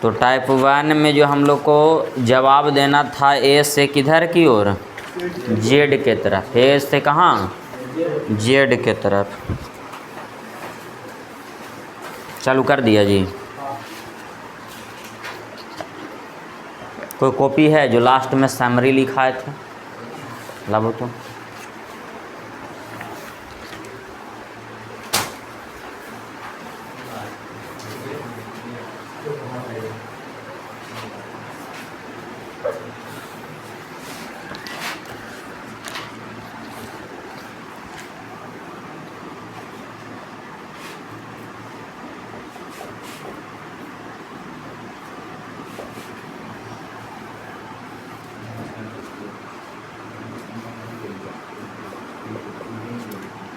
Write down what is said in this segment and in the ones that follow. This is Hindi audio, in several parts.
तो टाइप 1 में जो हम लोग को जवाब देना था ए से किधर की ओर, जेड के तरफ। ए से कहाँ, जेड के तरफ। चालू कर दिया जी। कोई कॉपी है जो लास्ट में समरी लिखाए थे, लाओ तो।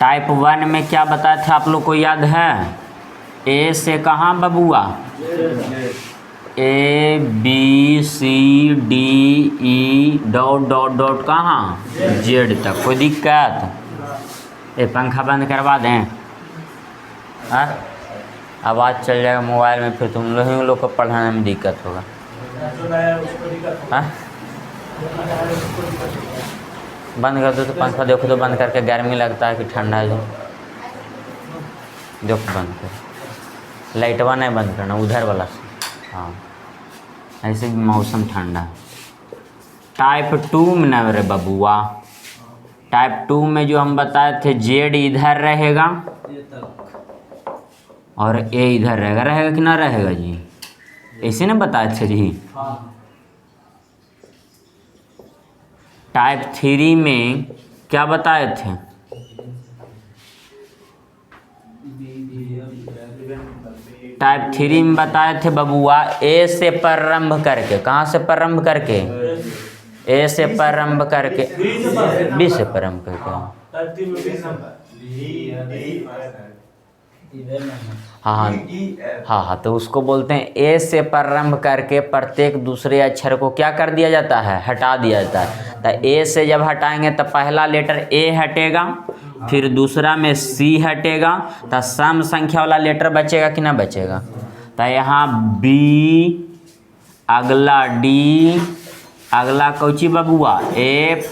टाइप 1 में क्या बताया था आप लोग को याद है? ए से कहाँ बबुआ, A B C D E dot dot dot कहाँ, जेड तक। कोई दिक्कत? ये पंखा बंद करवा दें, हाँ आवाज़ चल जाएगा मोबाइल में, फिर तुम लोग को पढ़ाने में दिक्कत होगा। हाँ बंद कर दो तो पंखा, देखो तो बंद करके, गर्मी लगता है कि ठंडा है जो, देखो बंद कर। लाइटवा नहीं बंद करना, उधर वाला से, हाँ ऐसे भी मौसम ठंडा है। टाइप 2 में न रे बबुआ, टाइप 2 में जो हम बताए थे जेड इधर रहेगा और ए इधर रहेगा, रहेगा कि ना रहेगा जी? ऐसे ना बताए थे जी। टाइप 3 में क्या बताए थे? टाइप 3 में बताए थे बबुआ ए से प्रारंभ करके, कहाँ से प्रारंभ करके, ए से प्रारंभ करके, बी से प्रारंभ करके। हाँ हाँ हाँ, तो उसको बोलते हैं ए से प्रारंभ करके प्रत्येक दूसरे अक्षर को क्या कर दिया जाता है, हटा दिया जाता है। तो ए से जब हटाएंगे तो पहला लेटर ए हटेगा, फिर दूसरा में सी हटेगा, तो सम संख्या वाला लेटर बचेगा कि ना बचेगा? तो यहाँ बी, अगला डी, अगला कौची बबुआ F,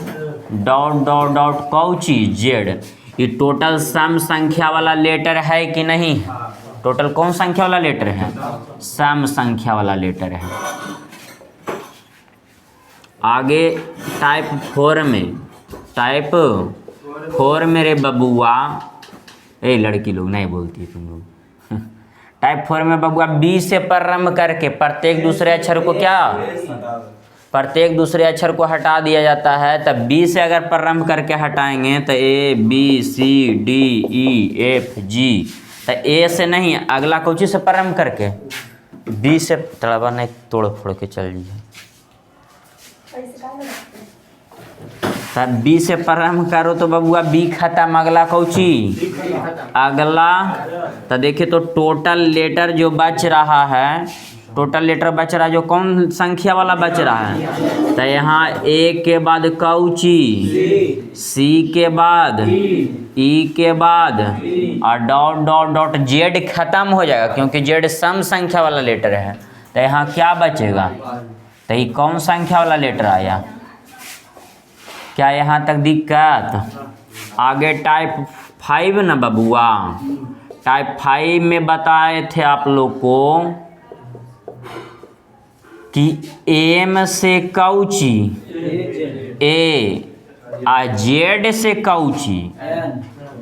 dot dot dot Cauchy Z. ये टोटल सम संख्या वाला लेटर है कि नहीं? टोटल कौन संख्या वाला लेटर है? सम संख्या वाला लेटर है। आगे टाइप 4 में, टाइप 4 मेरे बबुआ, ए लड़की लोग नहीं बोलती है तुम लोग। टाइप 4 में बबुआ बी से प्रारंभ करके प्रत्येक दूसरे अक्षर को क्या, प्रत्येक दूसरे अक्षर को हटा दिया जाता है। तब बी से अगर प्रारंभ करके हटाएंगे तो A B C D E F G. तो ए से नहीं, अगला कौची से प्रारंभ करके, बी से। तड़वा नहीं तोड़ फोड़ के चल जाइए। तब बी से प्रारंभ करो तो बबुआ बी खत्म, अगला कौची, अगला। तो देखिए तो टोटल लेटर जो बच रहा है, टोटल लेटर बच रहा है जो कौन संख्या वाला बच रहा है? तो यहाँ ए के बाद कौची, सी के बाद, ई के बाद, और डॉट डॉट डॉट जेड खत्म हो जाएगा क्योंकि जेड सम संख्या वाला लेटर है। तो यहाँ क्या बचेगा? तो ये कौन संख्या वाला लेटर आया? क्या यहाँ तक दिक्कत? आगे टाइप 5 ना बबुआ, टाइप 5 में बताए थे आप लोग को कि एम से कौची, ए आ जेड से कौची।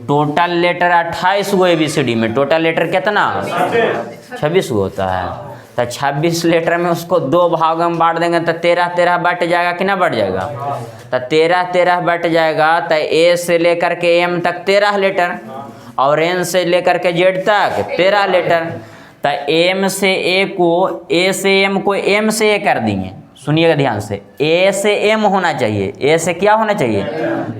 टोटल लेटर 28 गो ABCD में, टोटल लेटर कितना, 26 गो होता है। तो 26 लेटर में उसको 2 भागों में बांट देंगे तो 13 बट जाएगा कि ना बढ़ जाएगा? तो 13 बट जाएगा। तो ए से लेकर के एम तक 13 लेटर और एन से लेकर के जेड तक 13 लेटर। तो एम से ए को, ए से एम को एम से ए कर दिए। सुनिएगा ध्यान से, ए से एम होना चाहिए, ए से क्या होना चाहिए?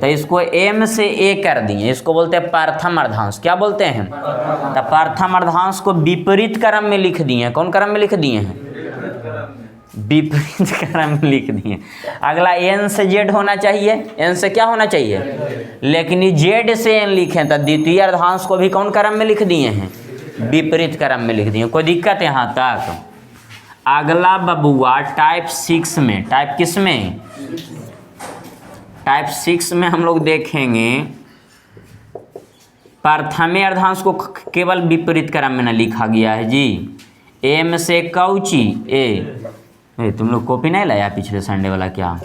तो इसको एम से ए कर दिए। इसको बोलते हैं प्रथम अर्धांश। क्या बोलते हैं? तो प्रथम अर्धांश को विपरीत क्रम में लिख दिए। कौन क्रम में लिख दिए हैं? विपरीत क्रम में लिख दिए। अगला एन से जेड होना चाहिए, एन से क्या होना चाहिए? लेकिन ये जेड से एन लिखे तो द्वितीय अर्धांश को भी कौन क्रम में लिख दिए हैं? विपरीत क्रम में लिख दिए। कोई दिक्कत यहाँ तक? अगला बबुआ टाइप 6 में, टाइप किस में? टाइप 6 में हम लोग देखेंगे प्रथमे अर्धांश को केवल विपरीत क्रम में न लिखा गया है जी। एम से कौची ए, तुम लोग कॉपी नहीं लाया पिछले संडे वाला क्या?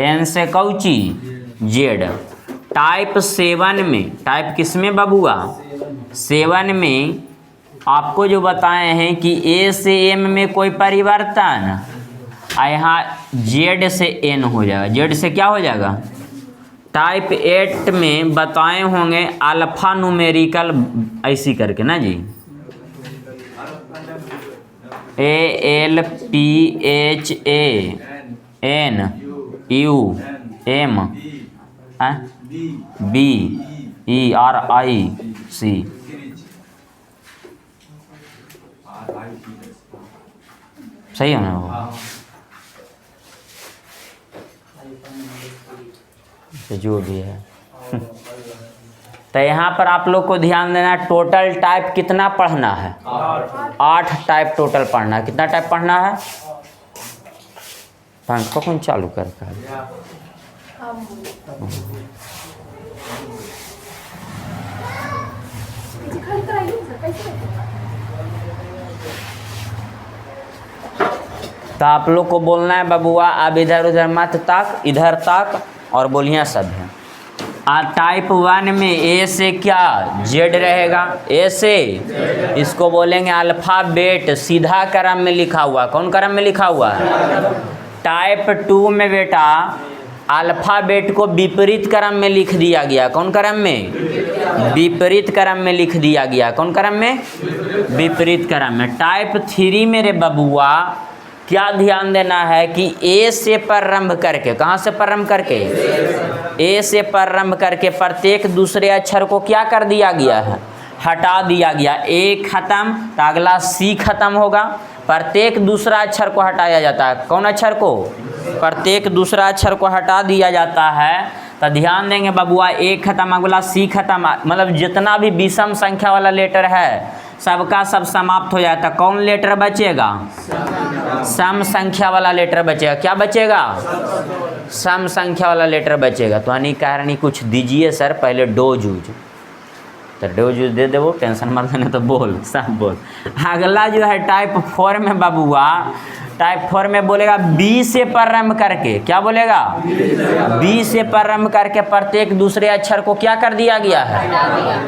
एन से कौची जेड। टाइप 7 में, टाइप किस में बबुआ? 7 में आपको जो बताए हैं कि ए से एम में कोई परिवर्तन, यहाँ जेड से एन हो जाएगा। जेड से क्या हो जाएगा? टाइप 8 में बताए होंगे अल्फा न्यूमेरिकल ऐसी करके ना जी, ALPHANUMBERIC। सही है ना वो? जो भी है तो यहाँ पर आप लोग को ध्यान देना, टोटल टाइप कितना पढ़ना है? 8 टाइप टोटल पढ़ना है। कितना टाइप पढ़ना है? कौन चालू करता है? तो आप लोग को बोलना है बबुआ, अब इधर उधर मत तक, इधर तक और बोलिए सब है। टाइप 1 में ए से क्या? जेड रहेगा। ए से इसको बोलेंगे अल्फाबेट, सीधा क्रम में लिखा हुआ। कौन क्रम में लिखा हुआ है? टाइप 2 में बेटा अल्फाबेट को विपरीत क्रम में लिख दिया गया। कौन क्रम में? विपरीत क्रम में लिख दिया गया। कौन क्रम में? विपरीत क्रम में। टाइप 3 मेरे बबुआ क्या ध्यान देना है कि ए से प्रारंभ करके, कहाँ से प्रारंभ करके? ए से प्रारंभ करके प्रत्येक दूसरे अक्षर को क्या कर दिया गया है? हटा दिया गया। ए खत्म तो अगला सी खत्म होगा। प्रत्येक दूसरा अक्षर को हटाया जाता है। कौन अक्षर को? प्रत्येक दूसरा अक्षर को हटा दिया जाता है। तो ध्यान देंगे बबुआ, ए खत्म अगला सी खत्म, मतलब जितना भी विषम संख्या वाला लेटर है सबका सब समाप्त हो जाता। कौन लेटर बचेगा? सम संख्या वाला लेटर बचेगा। क्या बचेगा? सम संख्या वाला लेटर बचेगा। तो हानि कारणी कुछ दीजिए सर, पहले डोज यूज, तो डोज यूज दे वो, टेंशन मत लेना। तो बोल सब बोल। अगला जो है टाइप 4 में बबुआ, टाइप 4 में बोलेगा बी से प्रारंभ करके। क्या बोलेगा? बी से प्रारंभ करके प्रत्येक दूसरे अक्षर को क्या कर दिया गया है?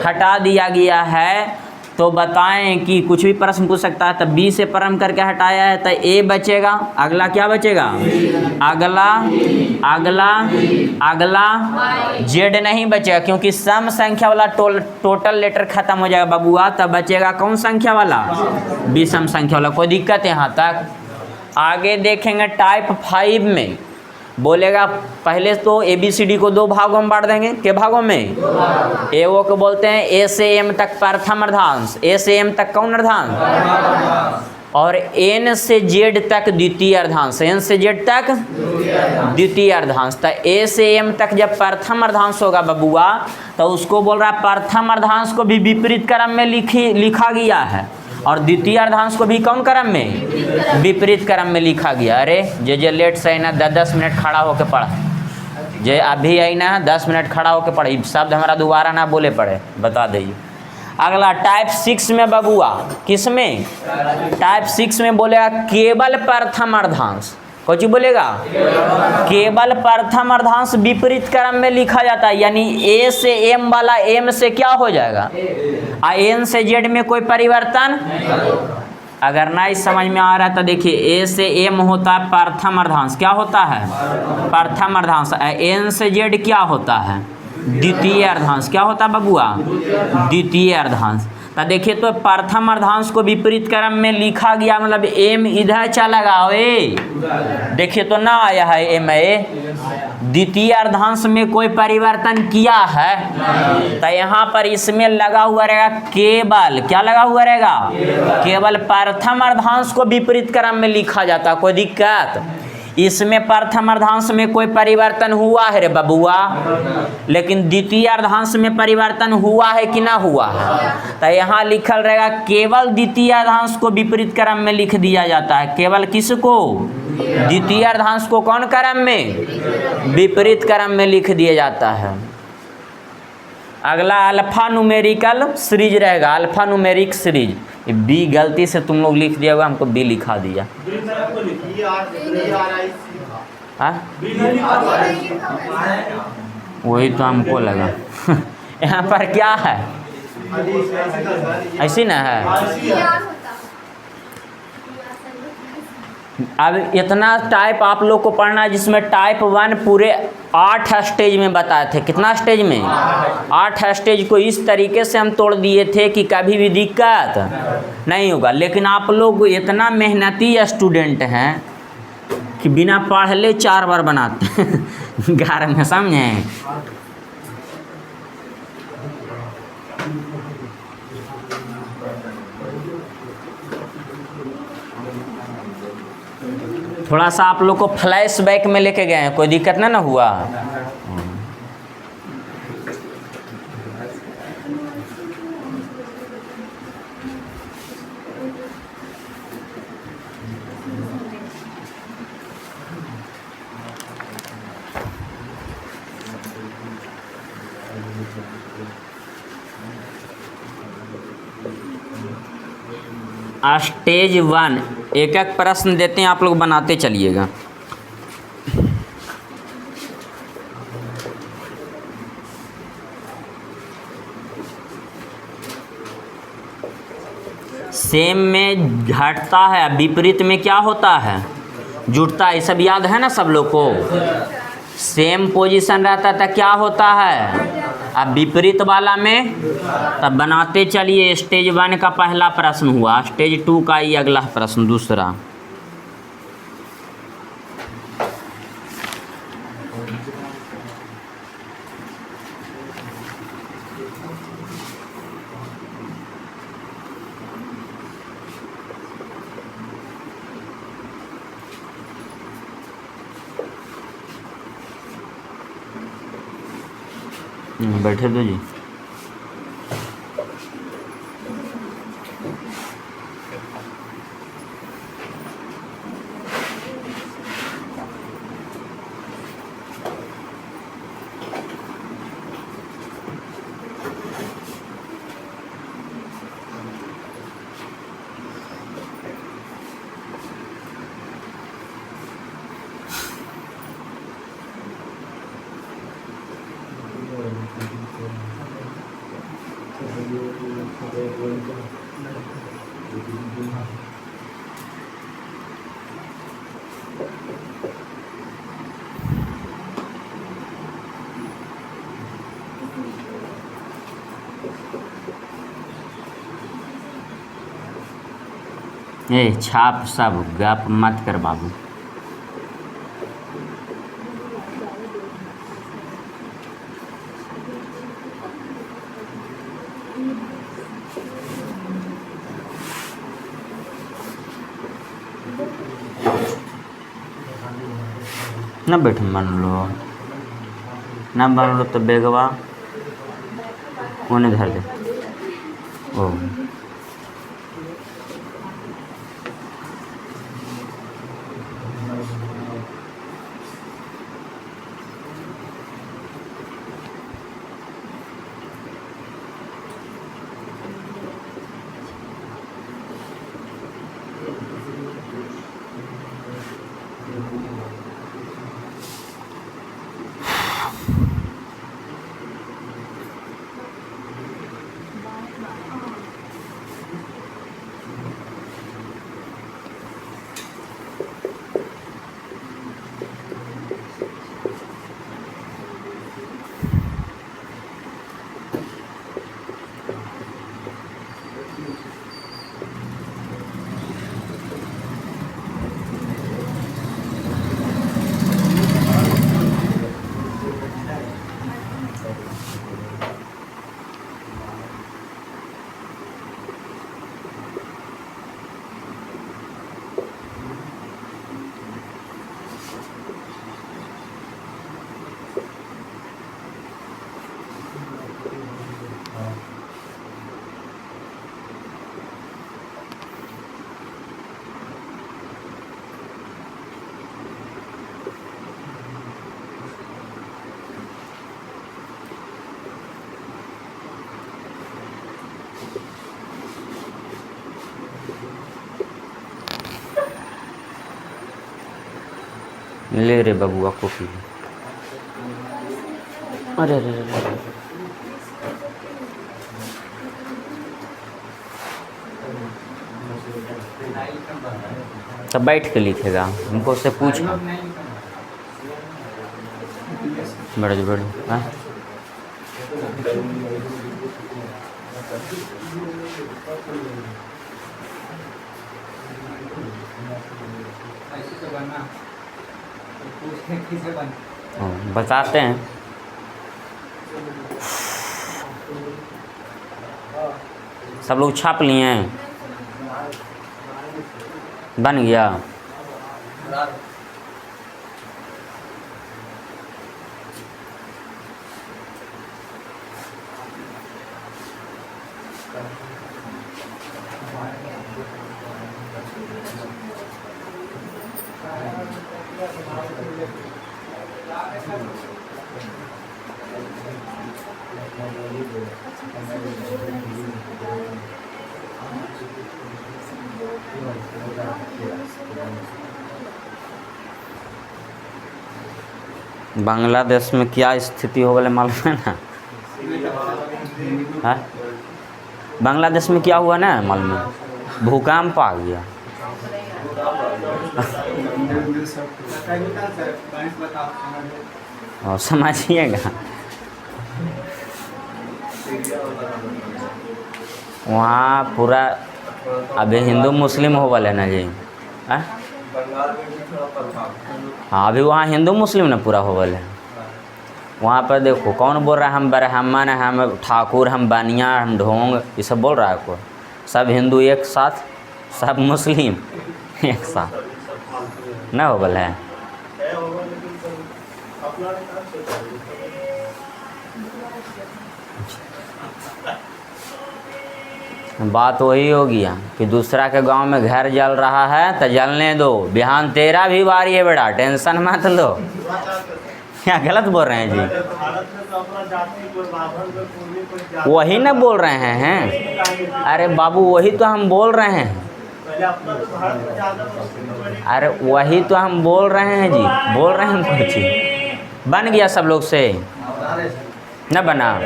हटा दिया गया है। तो बताएं कि कुछ भी प्रश्न पूछ सकता है। तो बी से प्रारंभ करके हटाया है तो ए बचेगा। अगला क्या बचेगा? अगला अगला अगला जेड नहीं बचेगा, क्योंकि सम संख्या वाला टोटल लेटर खत्म हो जाएगा बबुआ। तब बचेगा कौन संख्या वाला? विषम संख्या वाला। कोई दिक्कत है यहाँ तक? आगे देखेंगे टाइप 5 में बोलेगा, पहले तो ABCD को 2 भागों में बांट देंगे। के भागों में? ए वो को बोलते हैं ए से एम तक प्रथम अर्धांश, ए से एम तक कौन अर्धांश, और एन से जेड तक द्वितीय अर्धांश, एन से जेड तक द्वितीय अर्धांश। तो ए से एम तक जब प्रथम अर्धांश होगा बबुआ तो उसको बोल रहा है प्रथम अर्धांश को भी विपरीत क्रम में लिखा गया है, और द्वितीय अर्धांश को भी कौन क्रम में? विपरीत क्रम में लिखा गया। अरे जे लेट से ना 10 मिनट खड़ा होकर पढ़ा, जे अभी आई ना 10 मिनट खड़ा होकर पढ़ी, शब्द हमारा दोबारा ना बोले पड़े, बता दीजिए। अगला टाइप 6 में बबुआ, किस में? टाइप 6 में बोलेगा केवल प्रथम अर्धांश। कौन चीज बोलेगा? केवल प्रथम अर्धांश विपरीत क्रम में लिखा जाता है, यानी ए से एम वाला एम से क्या हो जाएगा? एन से जेड में कोई परिवर्तन। अगर नहीं समझ में आ रहा है तो देखिए, ए से एम होता है प्रथम अर्धांश। क्या होता है? प्रथम अर्धांश। एन से जेड क्या होता है? द्वितीय अर्धांश। क्या होता है बबुआ? द्वितीय अर्धांश। तो देखिए, तो प्रथम अर्धांश को विपरीत क्रम में लिखा गया, मतलब एम इधर चला गया। ए देखिए तो ना आया है एम। ए द्वितीय अर्धांश में कोई परिवर्तन किया है तो यहाँ पर इसमें लगा हुआ रहेगा केवल। क्या लगा हुआ रहेगा? केवल प्रथम अर्धांश को विपरीत क्रम में लिखा जाता। कोई दिक्कत? इसमें प्रथम अर्धांश में कोई परिवर्तन हुआ है रे बबुआ, लेकिन द्वितीय अर्धांश में परिवर्तन हुआ है कि ना हुआ है? तो यहाँ लिखल रहेगा केवल द्वितीय अर्धांश को विपरीत क्रम में लिख दिया जाता है। केवल किसको? द्वितीय अर्धांश को कौन क्रम में? विपरीत क्रम में लिख दिया जाता है। अगला अल्फा न्यूमेरिकल सीरीज रहेगा, अल्फा न्यूमेरिक सीरीज। बी गलती से तुम लोग लिख दिया होगा, हमको बी लिखा दिया। हाँ वही तो हमको लगा। यहाँ पर क्या है? ऐसी ना है। अब इतना टाइप आप लोग को पढ़ना है जिसमें टाइप 1 पूरे 8 स्टेज में बताए थे। कितना स्टेज में? 8 स्टेज को इस तरीके से हम तोड़ दिए थे कि कभी भी दिक्कत नहीं होगा। लेकिन आप लोग इतना मेहनती स्टूडेंट हैं कि बिना पढ़ले 4 बार बनाते हैं घर में, समझे? थोड़ा सा आप लोग को फ्लैशबैक में लेके गए हैं, कोई दिक्कत ना हुआ? स्टेज 1 एक एक प्रश्न देते हैं, आप लोग बनाते चलिएगा। सेम में घटता है, विपरीत में क्या होता है? जुटता है। ये सब याद है ना सब लोग को? सेम पोजीशन रहता था क्या होता है? अब विपरीत वाला में तब बनाते चलिए। स्टेज 1 का पहला प्रश्न हुआ, स्टेज 2 का ये अगला प्रश्न दूसरा। बैठे दो जी। ए छाप सब गप मत कर बाबू। न बैठ मान लो, न मान लो तो बेगवा उन्हें धर दे। ओ ले रे बबुआ कॉपी। अरे अरे अरे, तब बैठ के लिखेगा, हमको उससे पूछा। बढ़ बढ़ हाँ बताते हैं। सब लोग छाप लिए हैं, बन गया। बांग्लादेश में क्या स्थिति हो गई मालूम है ना? हाँ? बांग्लादेश में क्या हुआ ना मालूम है? भूकंप आ गया। और समझिएगा वहाँ पूरा अभी हिंदू मुस्लिम हो वाले ना जी। हाँ हाँ, अभी वहाँ हिंदू मुस्लिम ना पूरा हो वाले। वहाँ पर देखो कौन बोल रहा है हम ब्राह्मण, हम ठाकुर, हम बानिया, हम ढोंग, ये सब बोल रहा है कोई? सब हिंदू एक साथ, सब मुस्लिम एक साथ ना हो वाले है। बात वही हो गया कि दूसरा के गांव में घर जल रहा है तो जलने दो, बिहान तेरा भी बारी है बेटा, टेंशन मत लो। क्या गलत बोल रहे हैं जी? वही ना बोल रहे हैं। अरे बाबू वही तो हम बोल रहे हैं। अरे वही तो हम बोल रहे हैं जी, बोल रहे हैं कुछ। बन गया सब लोग से न बना?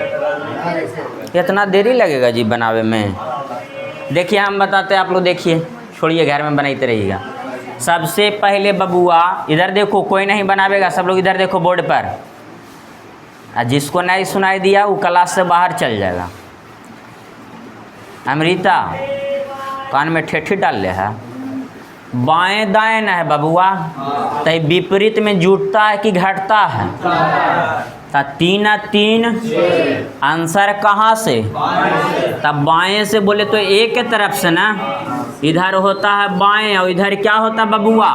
इतना देरी लगेगा जी बनावे में? देखिए हम बताते हैं, आप लोग देखिए, छोड़िए घर में बनाते रहिएगा। सबसे पहले बबुआ इधर देखो, कोई नहीं बनावेगा, सब लोग इधर देखो बोर्ड पर। जिसको नहीं सुनाई दिया वो क्लास से बाहर चल जाएगा। अमृता कान में ठेठी डाल ले है। बाएं दाएं ना है बबुआ, तो विपरीत में जुटता है कि घटता है? तो 3 और 3 आंसर कहाँ से? तब बाएं से बोले तो एक के तरफ से ना, इधर होता है बाएं और इधर क्या होता है बबुआ?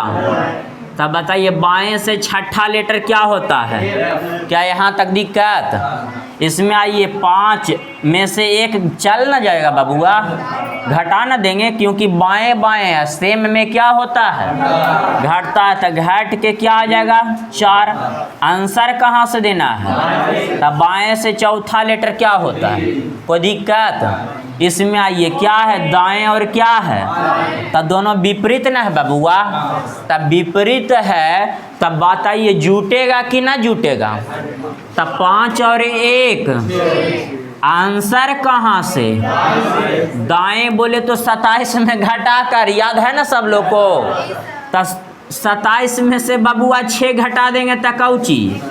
तब बताइए बाएं से छठा लेटर क्या होता है? क्या यहाँ तक दिक्कत? इसमें आइए 5 में से 1 चल ना जाएगा बबुआ, घटा ना देंगे, क्योंकि बाएं बाएं है, सेम में क्या होता है? घटता है। तो घट के क्या आ जाएगा? 4। आंसर कहाँ से देना है? तब बाएं से चौथा लेटर क्या होता है? कोई दिक्कत? इसमें आइए क्या है? दाएं और क्या है? तब दोनों विपरीत ना है बबुआ। तब विपरीत है, तब बताइए जुटेगा कि ना जुटेगा? तब 5 और 1 आंसर कहाँ से? दाएं बोले तो 27 में घटा कर, याद है ना सब लोग को? तब 27 में से बबुआ 6 घटा देंगे तो कौची?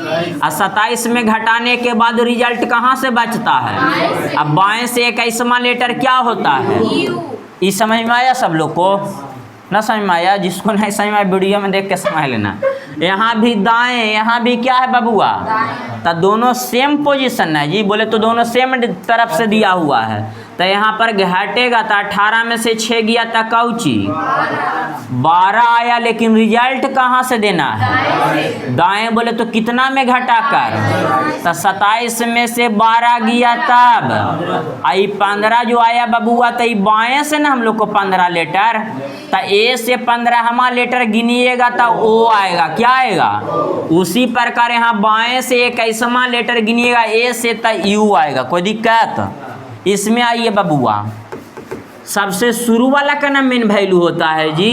और 27 में घटाने के बाद रिजल्ट कहाँ से बचता है? अब बाएं से 21वां लेटर क्या होता है? ये समझ में आया सब लोग को? ना समझ में आया? जिसको नहीं समझ में आया वीडियो में देख के समझ लेना। यहाँ भी दाएं, यहाँ भी क्या है बबुआ? तो दोनों सेम पोजीशन है जी, बोले तो दोनों सेम तरफ से दिया हुआ है। तो यहाँ पर घटेगा तो 18 में से 6 गया तो कौची? 12 आया, लेकिन रिजल्ट कहाँ से देना है? दाएं बोले तो कितना में घटा कर? तो 27 में से 12 गया, तब आई 15 जो आया बबुआ, तो ये बाएं से ना हम लोग को 15 लेटर, तो ए से 15वां लेटर गिनिएगा तो ओ आएगा। क्या आएगा? उसी प्रकार यहाँ बाएं से 21वां लेटर गिनिएगा ए से, तो यू आएगा। कोई दिक्कत? इसमें आइए बबुआ, सबसे शुरू वाला का ना मेन वैल्यू होता है जी।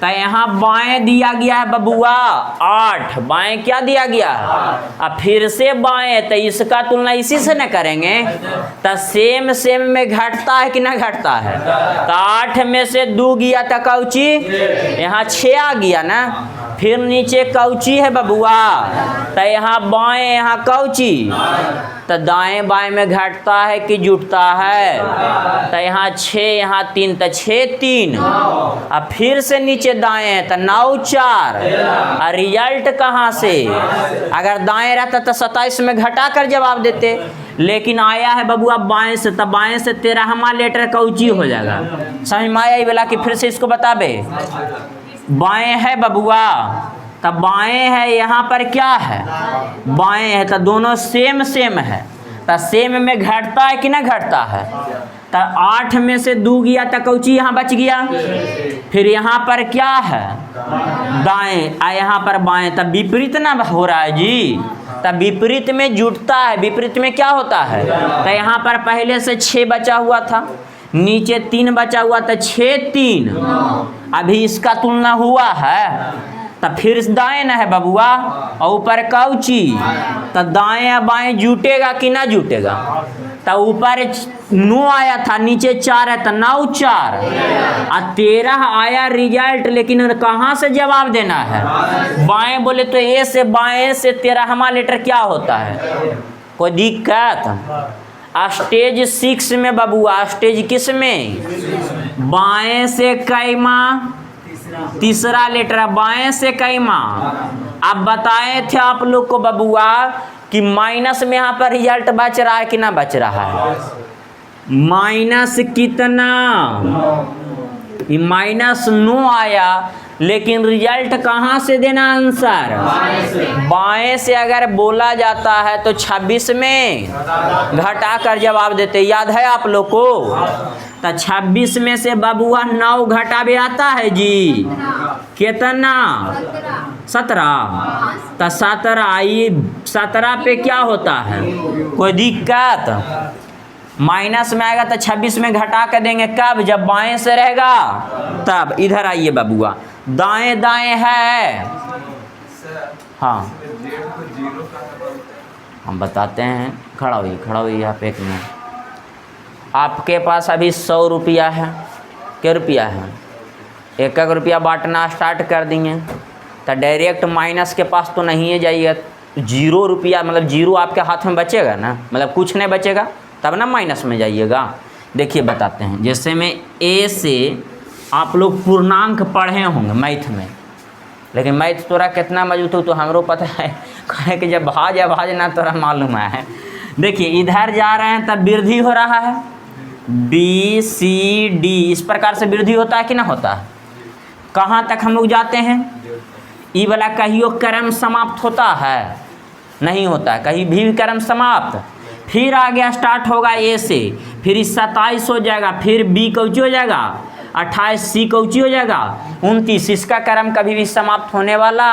तो यहाँ बाएं दिया गया है बबुआ 8, बाएं क्या दिया गया है, अब फिर से बाएं, तो इसका तुलना इसी से न करेंगे, तो सेम सेम में घटता है कि ना घटता है। तो 8 में से 2 गया था कौची, यहाँ 6 आ गया ना, फिर नीचे कौची है बबुआ, तो यहाँ बाएं यहाँ कौची, तो दाएं बाएं में घटता है कि जुटता है, तो यहाँ 6 यहाँ 3, तो 6 3, अब फिर से नीचे दाएं है तो 9 4, और रिजल्ट कहाँ से, अगर दाएं रहता तो 27 में घटा कर जवाब देते, लेकिन आया है बबुआ बाएं से, तब बाएं से 13वां लेटर कौची हो जाएगा। समझ में आया ये वाला कि फिर से इसको बताबे, बाएं है बबुआ, तब बाएं है, यहाँ पर क्या है बाएं है, तो दोनों सेम सेम है, तो सेम में घटता है कि ना घटता है। तो 8 में से 2 गया तो कौची यहाँ बच गया, फिर यहाँ पर क्या है दाएं, यहाँ पर बाएं, तब विपरीत ना हो रहा है जी, तब विपरीत में जुटता है, विपरीत में क्या होता है। तो यहाँ पर पहले से 6 बचा हुआ था, नीचे 3 बचा हुआ था, 6 3, अभी इसका तुलना हुआ है, तब फिर दाएं ना है बबुआ, और ऊपर कौची, तो दाएं बाएं जुटेगा कि ना जुटेगा। तो ऊपर 9 आया था, नीचे 4 है, तो 9 4, और 13 आया रिजल्ट, लेकिन कहाँ से जवाब देना है, बाएं बोले तो ए से, बाएं से 13वां लेटर क्या होता है, कोई दिक्कत। स्टेज 6 में बबुआ, स्टेज किस में, बाएं से कैमा, तीसरा लेटर बाएं से कैमा। अब बताए थे आप लोग को बबुआ कि माइनस में यहाँ पर रिजल्ट बच रहा है कि ना बच रहा है, माइनस कितना, ये -9 आया, लेकिन रिजल्ट कहाँ से देना आंसर, बाएं से अगर बोला जाता है तो 26 में घटा कर जवाब देते, याद है आप लोग को। तो 26 में से बबुआ 9 घटावे आता है जी, कितना 17, तो 17 आइए, 17 पे क्या होता है, कोई दिक्कत, माइनस में आएगा तो 26 में घटा कर देंगे, कब, जब बाएं से रहेगा तब। इधर आइए बबुआ, दाएं दाएं है, हाँ हम बताते हैं, खड़ा हुई आप एक मिनट। आपके पास अभी 100 रुपया है, क्या रुपया है, 1 रुपया बांटना स्टार्ट कर दिए, तो डायरेक्ट माइनस के पास तो नहीं है जाइए, 0 रुपया मतलब 0 आपके हाथ में बचेगा ना, मतलब कुछ नहीं बचेगा, तब ना माइनस में जाइएगा। देखिए बताते हैं, जैसे में ए से आप लोग पूर्णांक पढ़े होंगे मैथ में, लेकिन मैथ तोरा कितना मजबूत हो तो हमरो पता है, कहे कि जब भाज ना तोरा मालूम है। देखिए इधर जा रहे हैं तब वृद्धि हो रहा है, BCD इस प्रकार से वृद्धि होता है कि ना होता है। कहाँ तक हम लोग जाते हैं, ई वाला कहियो क्रम समाप्त होता है, नहीं होता है कहीं भी क्रम समाप्त। फिर आगे स्टार्ट होगा ए से, फिर 27 हो जाएगा, फिर बी कौची हो जाएगा 28, सी कौची हो जाएगा 29, इसका क्रम कभी भी समाप्त होने वाला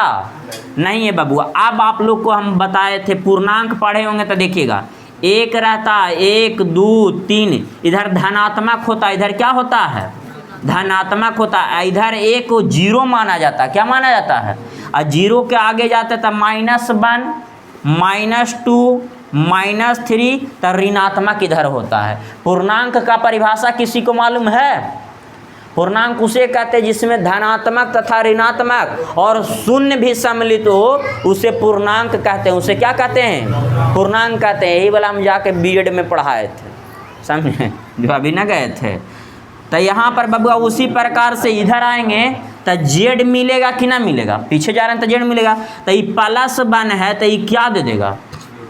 नहीं है बबुआ। अब आप लोग को हम बताए थे, पूर्णांक पढ़े होंगे तो देखिएगा, 1 रहता, 1 2 3, इधर धनात्मक होता, इधर क्या होता है धनात्मक होता है, इधर 1 को 0 माना जाता है, क्या माना जाता है, और 0 के आगे जाते तब -1 -2 -3, तो ऋणात्मक इधर होता है। पूर्णांक का परिभाषा किसी को मालूम है, पूर्णांक उसे कहते हैं जिसमें धनात्मक तथा ऋणात्मक और शून्य भी सम्मिलित हो, उसे पूर्णांक कहते हैं। उसे क्या कहते हैं, पूर्णांक कहते हैं। यही वाला हम जाके बीएड में पढ़ाए थे, समझे, जो अभी ना गए थे। तो यहाँ पर बबुआ उसी प्रकार से इधर आएंगे तो जेड मिलेगा कि ना मिलेगा, पीछे जा रहे हैं तो जेड मिलेगा, तो ये +1 है तो ये क्या दे देगा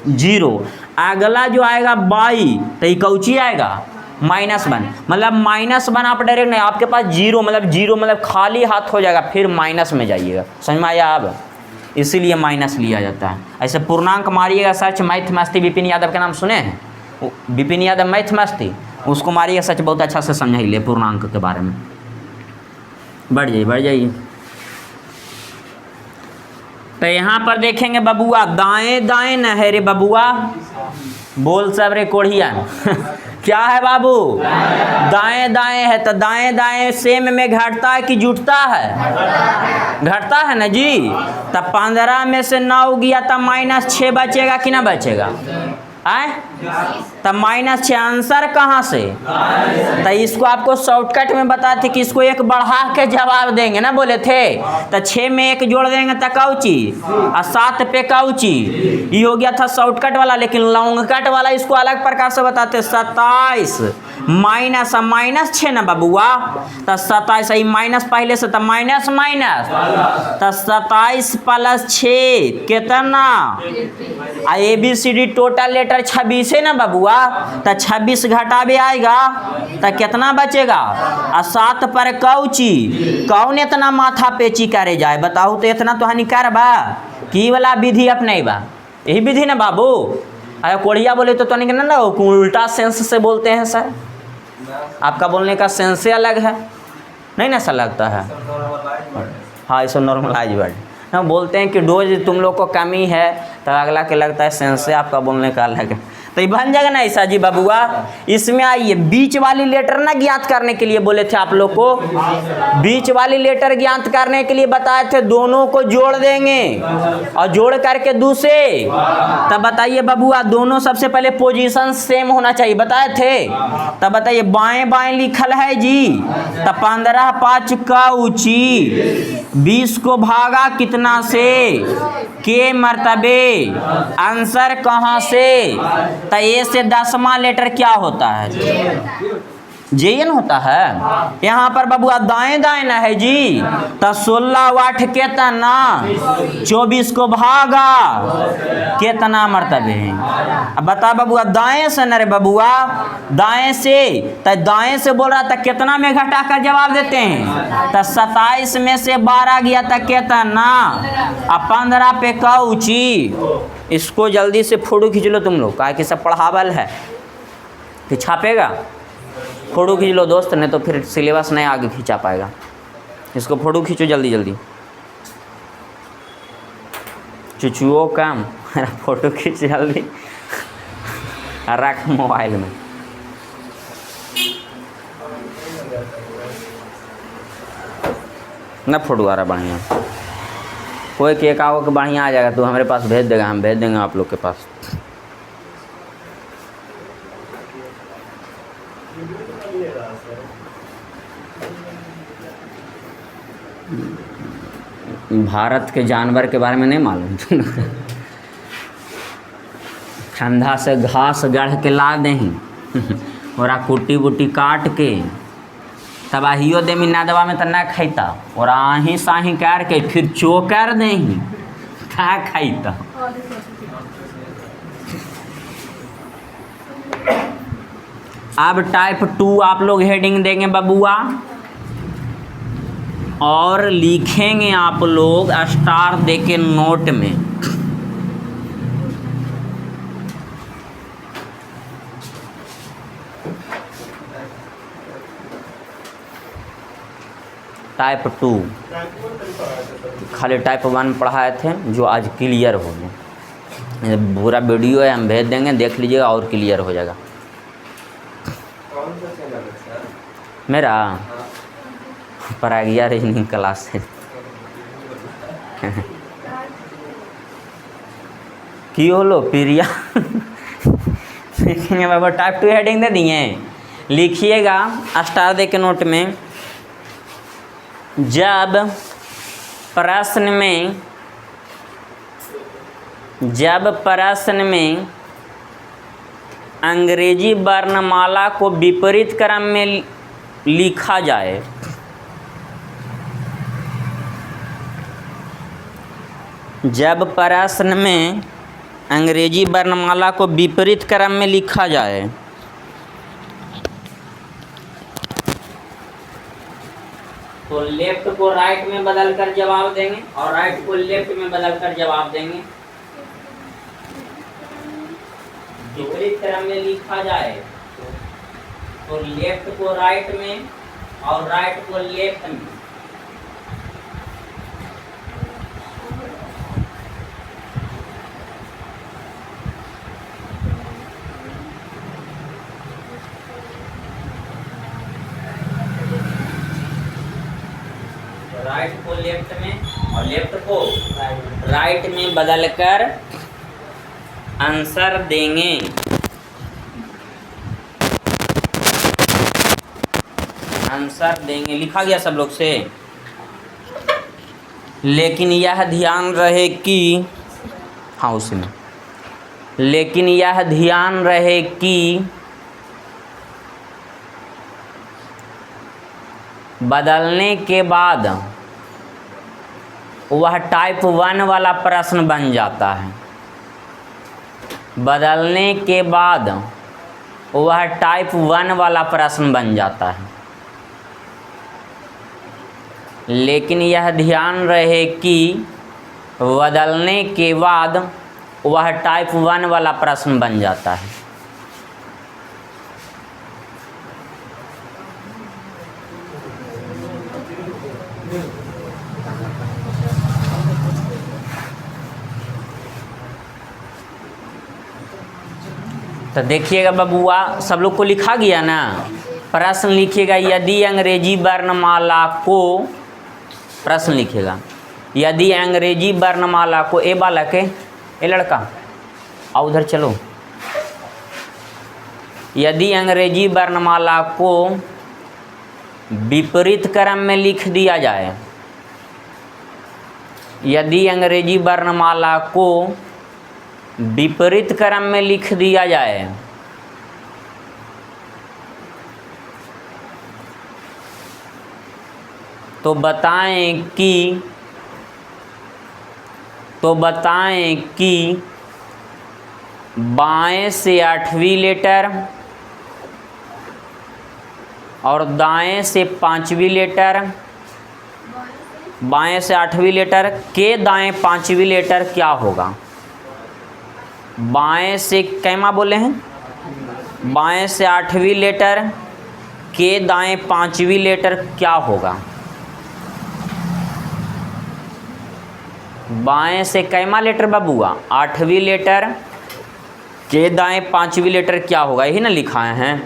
0। अगला जो आएगा बाई, तो ये कौची आएगा -1, मतलब -1 आप डायरेक्ट नहीं, आपके पास 0 मतलब खाली हाथ हो जाएगा, फिर माइनस में जाइएगा, समझ में आया अब, इसीलिए माइनस लिया जाता है। ऐसे पूर्णांक मारिएगा सर्च, मैथ मस्ती विपिन यादव के नाम सुने हैं, विपिन यादव मैथ मस्ती, उसको मारिएगा सच, बहुत अच्छा से समझाइए पूर्णांक के बारे में। बढ़ जाइए। तो यहाँ पर देखेंगे बबुआ, दाएं दाएं न है रे बबुआ, बोल सब रे कोढ़िया क्या है बाबू? दाएं दाएं है, तो दाएं दाएं सेम में घटता है कि जुटता है? घटता है ना जी। तब 15 में से 9 गया तब -6 बचेगा कि ना बचेगा? आए तब -6 आंसर कहाँ से? तो इसको आपको शॉर्टकट में बताते कि इसको एक बढ़ा के जवाब देंगे ना, बोले थे। तो 6 में 1 जोड़ देंगे तो काउची, और 7 पे काउची। ये हो गया था शॉर्टकट वाला। लेकिन लॉन्ग कट वाला इसको अलग प्रकार से बताते। 27 माइनस -6 ना बबुआ, तो 27 माइनस पहले से, तो माइनस माइनस, तो 27 + 6 कितना? ABCD टोटल लेटर 26 है ना बबुआ, तो 26 घटावे आएगा तो कितना बचेगा? और 7 पर कौची, कौन इतना माथा पेची करे जाए बताओ? तो इतना तो हानिकार बा की वाला विधि अपने बा, यही विधि ना बाबू। अरे कोढ़िया बोले तो नहीं ना, उल्टा सेंस से बोलते हैं सर। आपका बोलने का सेंस से अलग है, नहीं ना ऐसा लगता है? हाँ, इसे नॉर्मलाइज वर्ड हम बोलते हैं कि डोज तुम लोग को कमी है, तो अगला के लगता है सेंस से आपका बोलने का अलग है। तो ये बन जाएगा ना ऐसा जी बबुआ। इसमें आइए, बीच वाली लेटर ना ज्ञात करने के लिए बोले थे आप लोग को। बीच वाली लेटर ज्ञात करने के लिए बताए थे, दोनों को जोड़ देंगे और जोड़ करके दूसरे। तब बताइए बबुआ, दोनों सबसे पहले पोजीशन सेम होना चाहिए, बताए थे। तब बताइए, बाएं बाएं लिखल है जी, तब 15 5 कौची, 20 को भागा कितना से? के मर्तबे। आंसर कहाँ से? तो ए से 10वां लेटर क्या होता है? जेएन होता है। यहाँ पर बबुआ दाएं दाएं ना है जी, तो 16 8 कितना? 24 को भागा कितना मर्तबे? अब बता बबुआ, दाएं से न रे बबुआ, दाएं से। तो दाएं से बोल रहा था कितना में घटा कर जवाब देते हैं? तो 27 में से 12 गया था कितना? अब 15 पे कौची। इसको जल्दी से फोटो खींच लो तुम लोग, काहे कि सब पढ़ावल है कि छापेगा। फोटो खींच लो दोस्त, नहीं तो फिर सिलेबस नहीं आगे खींचा पाएगा। इसको फोटो खींचो जल्दी जल्दी। चुचुओ काम, फोटो खींच जल्दी, रख मोबाइल में। ना फोटो आ रहा बढ़िया, कोई केक आओ कि बढ़िया आ जाएगा, तो हमारे पास भेज देगा, हम भेज देंगे आप लोग के पास। भारत के जानवर के बारे में नहीं मालूम? ठंडा से घास गढ़ के ला दें और कुट्टी बुट्टी काट के तब आहियो दे नादवा में तो ना खैता, और आही साही कर के फिर चोकर दें खा खैता। अब टाइप 2 आप लोग हेडिंग देंगे बबुआ, और लिखेंगे आप लोग स्टार दे के नोट में। टाइप 2 खाली टाइप 1 पढ़ाए थे, जो आज क्लियर हो गए। पूरा वीडियो है, हम भेज देंगे, देख लीजिएगा और क्लियर हो जाएगा। मेरा परागिया रीजनिंग क्लास है। की होलो प्रिया लिखेंगे बाबा, टाइप 2 हेडिंग दे दिए, लिखिएगा स्टार दे के नोट में। जब प्रश्न में अंग्रेजी वर्णमाला को विपरीत क्रम में लिखा जाए, जब प्रश्न में अंग्रेजी वर्णमाला को विपरीत क्रम में लिखा जाए तो लेफ्ट को राइट में बदल कर जवाब देंगे और राइट को लेफ्ट में बदल कर जवाब देंगे। विपरीत क्रम में लिखा जाए तो लेफ्ट को राइट में और राइट को लेफ्ट में। राइट को लेफ्ट में और लेफ्ट को राइट में बदलकर आंसर देंगे। आंसर देंगे लिखा गया सब लोग से। लेकिन यह ध्यान रहे कि हाँ उसमें, लेकिन यह ध्यान रहे कि बदलने के बाद वह टाइप 1 वाला प्रश्न बन जाता है। बदलने के बाद वह टाइप 1 वाला प्रश्न बन जाता है। लेकिन यह ध्यान रहे कि बदलने के बाद वह टाइप 1 वाला प्रश्न बन जाता है। तो देखिएगा बबुआ, सब लोग को लिखा गया ना। प्रश्न लिखिएगा, यदि अंग्रेजी वर्णमाला को, प्रश्न लिखिएगा, यदि अंग्रेजी वर्णमाला को, ए बालक है, ए लड़का आओ उधर चलो। यदि अंग्रेजी वर्णमाला को विपरीत क्रम में लिख दिया जाए, यदि अंग्रेजी वर्णमाला को विपरीत क्रम में लिख दिया जाए तो बताएं कि बाएं से 8वीं लेटर और दाएं से 5वीं लेटर, बाएं से 8वीं लेटर के दाएं 5वीं लेटर क्या होगा? बाएं से कैमा बोले हैं? बाएं से 8वीं लेटर के दाएं 5वीं लेटर क्या होगा? बाएं से कैमा लेटर बबुआ? 8वीं लेटर के दाएं 5वीं लेटर क्या होगा, यही ना लिखा है।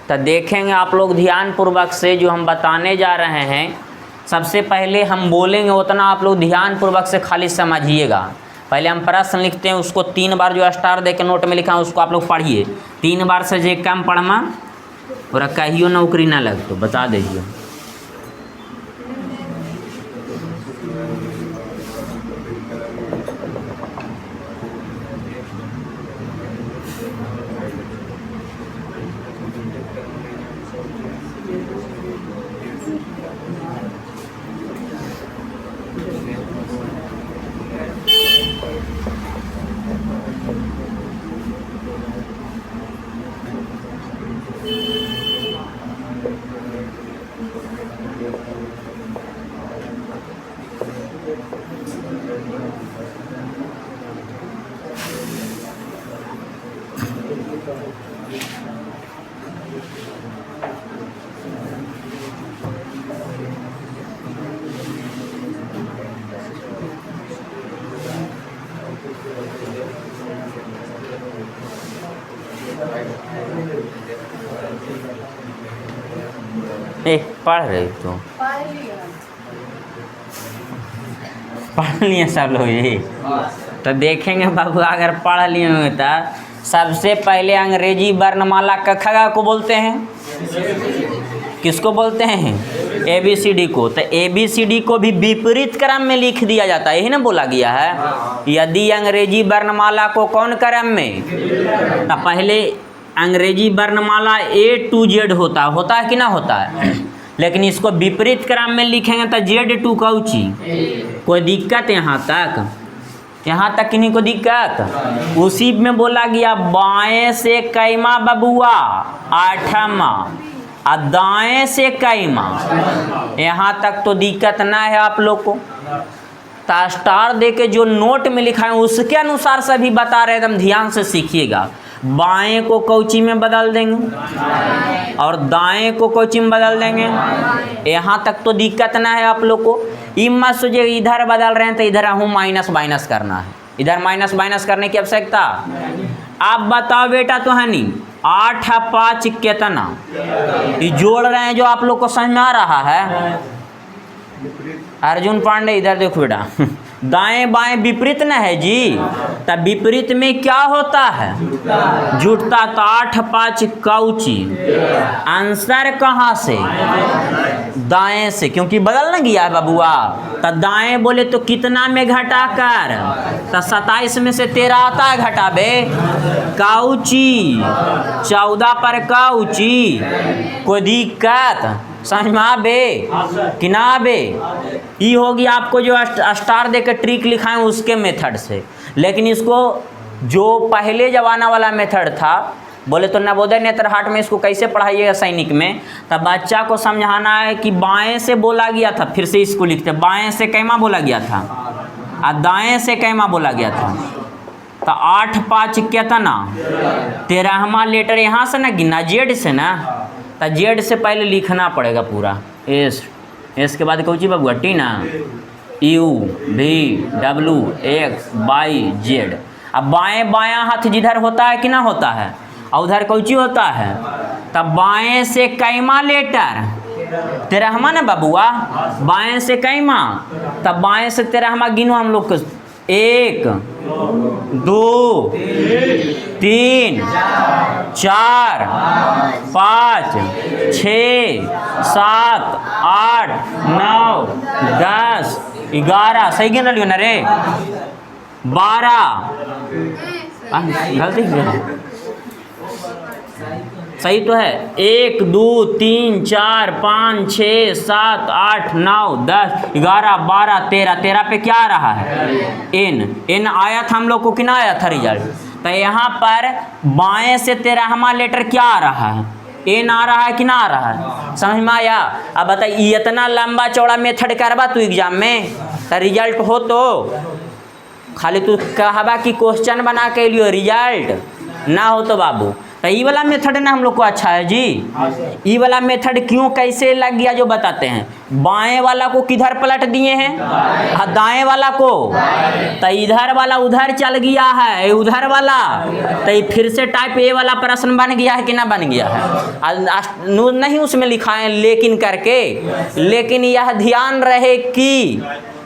तो देखेंगे आप लोग ध्यान पूर्वक से जो हम बताने जा रहे हैं। सबसे पहले हम बोलेंगे उतना आप लोग ध्यान पूर्वक से खाली समझिएगा। पहले हम प्रश्न लिखते हैं, उसको 3 बार जो स्टार दे के नोट में लिखा है उसको आप लोग पढ़िए। 3 बार से जे कम पढ़मा और कहियो नौकरी ना लग तो बता दीजिए। पढ़ रहे तो पढ़ लिए सब लोग यही। तो देखेंगे बाबू, अगर पढ़ लिए होंगे तो सबसे पहले अंग्रेजी वर्णमाला कखगा को बोलते हैं, किसको बोलते हैं? ABCD को। तो ABCD को भी विपरीत क्रम में लिख दिया जाता है, यही ना बोला गया है। यदि अंग्रेजी वर्णमाला को कौन क्रम में? तो पहले अंग्रेजी वर्णमाला A to Z होता है कि ना होता है, लेकिन इसको विपरीत क्रम में लिखेंगे तो Z to कौची। कोई दिक्कत यहाँ तक किन्हीं को दिक्कत? उसी में बोला गया बाएं से कैमा बबुआ 8मा और दाएं से कैमा। यहाँ तक तो दिक्कत ना है आप लोग को। तो स्टार दे के जो नोट में लिखा है उसके अनुसार सभी बता रहे, एकदम ध्यान से सीखिएगा। बाएं को कौची में बदल देंगे और दाएं को कौची में बदल देंगे। यहाँ तक तो दिक्कत ना है आप लोग को। मत सोचिए इधर बदल रहे हैं तो इधर हूँ माइनस करना है, इधर माइनस करने की आवश्यकता। आप बताओ बेटा तो है नहीं 8 और 5 कितना? ये जोड़ रहे हैं जो आप लोग को समझ में आ रहा है। अर्जुन पांडे इधर देखो बेटा, दाएं बाएं विपरीत न है जी, तब विपरीत में क्या होता है? जुटता। तो 8 5 कौची, आंसर कहाँ से? दाएं से, क्योंकि बदल न गया है बबुआ। तो दाएं बोले तो कितना में घटाकर? तो 27 में से 13 आता है घटाबे, कौची 14 पर कौची। कोई दिक्कत समझ में आबे कि ना आबे? ये होगी आपको जो स्टार दे के ट्रिक लिखाएं उसके मेथड से। लेकिन इसको जो पहले जमाना वाला मेथड था, बोले तो नवोदय नेत्रहाट में इसको कैसे पढ़ाइएगा सैनिक में, तब बच्चा को समझाना है कि बाएं से बोला गया था। फिर से इसको लिखते, बाएं से कैमा बोला गया था और दाएं से कैमा बोला गया था। तो 8 5 कितना? 13वां लेटर यहाँ से ना गिनना, जेड से ना। तो जेड से पहले लिखना पड़ेगा पूरा, एस के बाद कौची बबुआ? टी ना, U V W X Y Z. अब बाएं बायां हाथ जिधर होता है कि ना होता है, और उधर कौची होता है? तब बाएं से कैमा लेटर? 13वां ना बबुआ, बाएं से कैमा। तब बाएं से 13वां गिनो हम लोग को, 1 2 3 4 5 6 7 8 9 10 11, सही गिन रही हो ना रे? 12, गलती सही तो है। 1 2 3 4 5 6 7 8 9 10 11 12 13 पे क्या आ रहा है? एन आया था हम लोग को कि ना आया था रिजल्ट? तो यहाँ पर बाएं से 13वां लेटर क्या आ रहा है? एन आ रहा है कि ना आ रहा है? समझ में आया? अब बता, इतना लंबा चौड़ा मेथड करवा तू एग्जाम में, तो रिजल्ट हो तो खाली तू कहवा कि क्वेश्चन बना के लियो, रिजल्ट ना हो तो बाबू। तो ये वाला मेथड ना हम लोग को अच्छा है जी। ये वाला मेथड क्यों कैसे लग गया जो बताते हैं। बाएं वाला को किधर पलट दिए हैं? और दाएं वाला को, तो इधर वाला उधर चल गया है, उधर वाला तो ये फिर से टाइप ए वाला प्रश्न बन गया है कि ना बन गया है? नहीं उसमें लिखा है लेकिन करके, लेकिन यह ध्यान रहे कि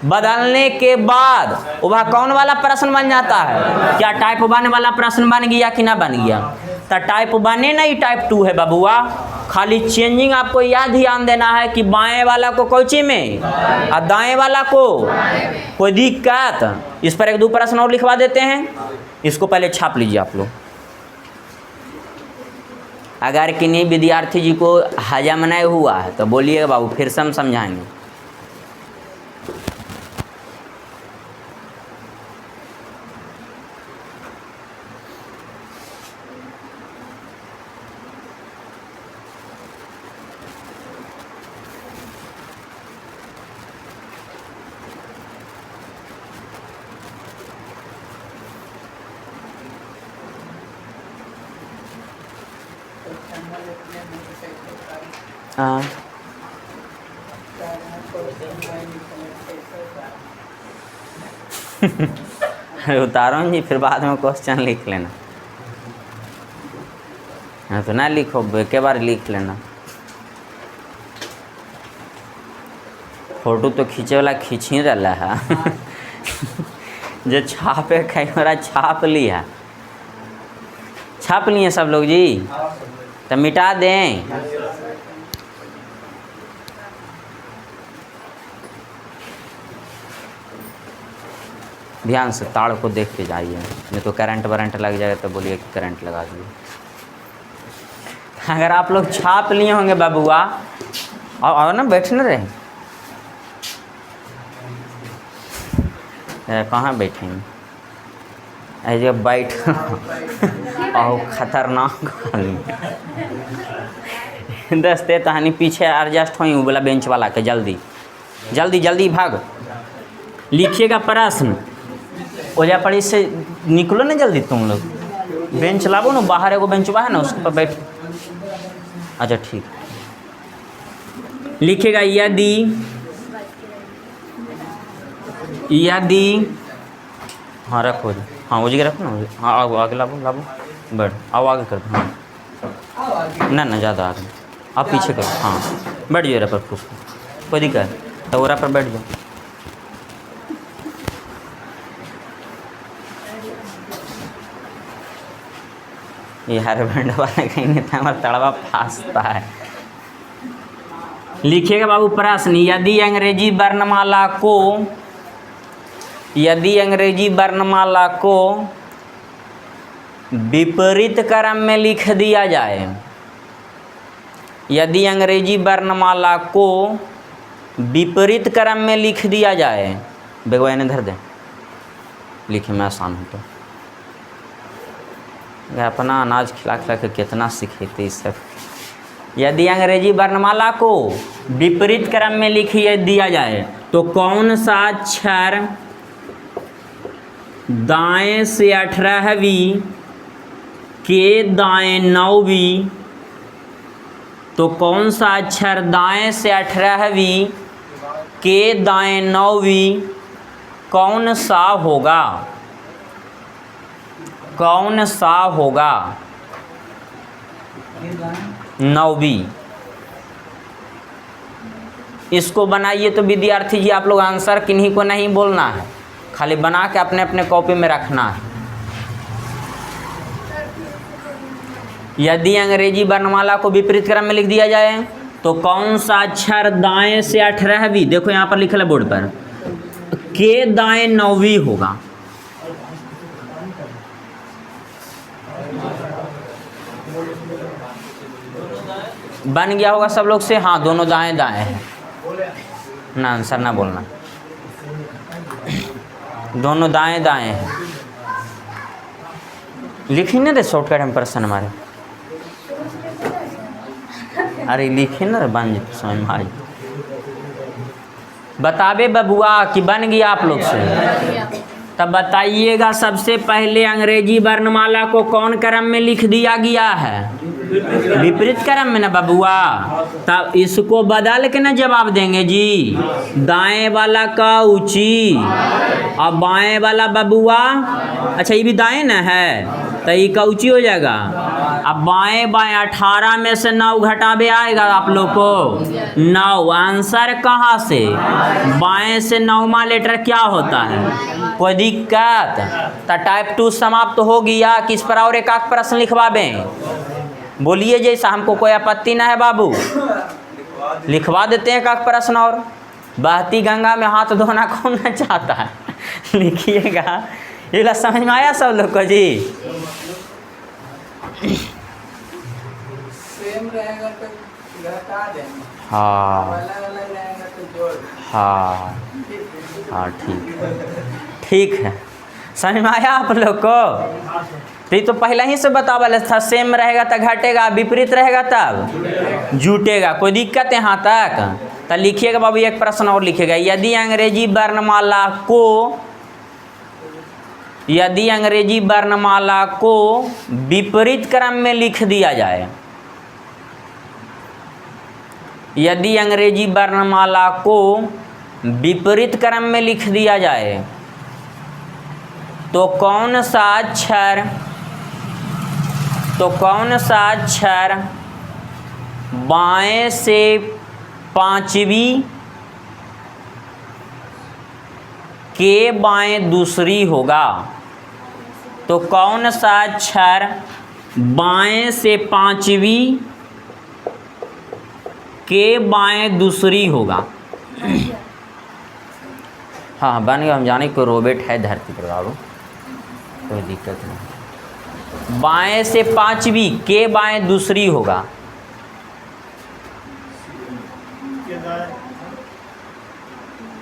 बदलने के बाद वह कौन वाला प्रश्न बन जाता है? क्या टाइप 1 वाला प्रश्न बन गया कि ना बन गया? तो टाइप 1 नहीं टाइप 2 है बबुआ। खाली चेंजिंग आपको यह ध्यान देना है कि बाएं वाला को कौची में और दाएं वाला को। कोई दिक्कत? इस पर 1 2 प्रश्न और लिखवा देते हैं, इसको पहले छाप लीजिए आप लोग। अगर किन्हीं विद्यार्थी जी को हजम नहीं हुआ है तो बोलिएगा बाबू, फिर से हम समझाएंगे। हाँ उतारो जी, फिर बाद में क्वेश्चन लिख लेना। हाँ तो ना लिखो, एक बार लिख लेना। फोटो तो खींचे वाला खींच ही रहा है जो छापे कैमरा छाप लिया, छाप लिए सब लोग जी, तो मिटा दें। ध्यान से ताड़ को देख के जाइए, नहीं तो करंट वरंट लग जाएगा तो बोलिए कि करंट लगा दिए। अगर आप लोग छाप लिए होंगे बाबूआ, और ना बैठने रहे, कहाँ बैठेंगे ऐसे बैठ और खतरनाक दस्ते तहानी पीछे एडजस्ट हुई बोला बेंच वाला के जल्दी जल्दी जल्दी भाग लिखिएगा प्रश्न। ओजा पर इससे निकलो ना जल्दी, तुम लोग बेंच लाओ ना, बाहर एगो बेंच है ना उसके पर बैठ। अच्छा ठीक, लिखिएगा यदि हाँ रखो जी, हाँ वो जगह रखो ना, हाँ आओ आगे लाओ बैठ, आओ आगे कर दो, हाँ ना ज़्यादा आगे, आप पीछे करो, हाँ बैठ जाइए पर खुश, कोई दिक्कत तोरा पर बैठ जाओ। यार बैंड वाला कहीं नहीं था, हमारा तड़वा फांसता है। लिखिएगा बाबू प्रश्न, यदि अंग्रेजी वर्णमाला को विपरीत क्रम में लिख दिया जाए, यदि अंग्रेजी वर्णमाला को विपरीत क्रम में लिख दिया जाए, बेगवा इन्हें धर दे, लिखे में आसान हो तो अपना अनाज खिला खिला के कितना सीखेते इस सब। यदि अंग्रेजी वर्णमाला को विपरीत क्रम में लिख दिया जाए तो कौन सा अक्षर दाएं से 18वीं के दाएं 9वीं, तो कौन सा अक्षर दाएं से 18वीं के दाएं 9वीं कौन सा होगा, कौन सा होगा 9वीं। इसको बनाइए तो विद्यार्थी जी आप लोग आंसर किन्हीं को नहीं बोलना है, खाली बना के अपने अपने कॉपी में रखना है। यदि अंग्रेजी वर्णमाला को विपरीत क्रम में लिख दिया जाए तो कौन सा अक्षर दाएं से 18वीं, देखो यहाँ पर लिखा है बोर्ड पर, के दाएं 9वीं होगा। बन गया होगा सब लोग से? हाँ, दोनों दाएं दाएं हैं ना, आंसर ना बोलना, दोनों दाएं दाएं हैं। लिखी ना रे शॉर्टकट में प्रश्न हमारे, अरे लिखे ना बन जाए समझ में आई। बतावे बबुआ कि बन गया आप लोग से? तब बताइएगा सबसे पहले अंग्रेजी वर्णमाला को कौन क्रम में लिख दिया गया है? विपरीत क्रम में ना बबुआ। तब इसको बदल के ना जवाब देंगे जी, दाएं वाला का ऊंची और बाएं वाला बबुआ, अच्छा ये भी दाएं ना है तो ये का ऊंची हो जाएगा। अब बाएं बाएं 18 में से 9 घटावे आएगा आप लोग को 9, आंसर कहाँ से? बाएं से 9वां लेटर क्या होता है? कोई दिक्कत? तो टाइप 2 समाप्त हो गया। किस पर और एक आध प्रश्न लिखवावें? बोलिए, जैसा हमको कोई आपत्ति ना है बाबू, लिखवा देते हैं एक आध प्रश्न और। बहती गंगा में हाथ धोना कौन ना चाहता है? लिखिएगा, ये समझ में आया सब लोग को जी? सेम रहेगा तो घटा देंगे। हाँ अलग रहेगा तो जोड़। हाँ हाँ ठीक है, समझ में आया आप लोग को? तो पहले ही से बतावल था, सेम रहेगा तो घटेगा, विपरीत रहेगा तब जुटेगा। कोई दिक्कत है यहाँ तक? तो लिखिएगा बाबू, एक प्रश्न और लिखिएगा, यदि अंग्रेजी वर्णमाला को विपरीत क्रम में लिख दिया जाए, यदि अंग्रेजी वर्णमाला को विपरीत क्रम में लिख दिया जाए तो कौन सा अक्षर बाएं से 5वीं के बाएं दूसरी होगा? तो कौन सा अक्षर बाएं से 5वीं के बाएं दूसरी होगा? हाँ बन गया, हम जाने को रोबोट है धरती पर बाबू, कोई दिक्कत नहीं। बाएं से 5वीं के बाएं दूसरी होगा।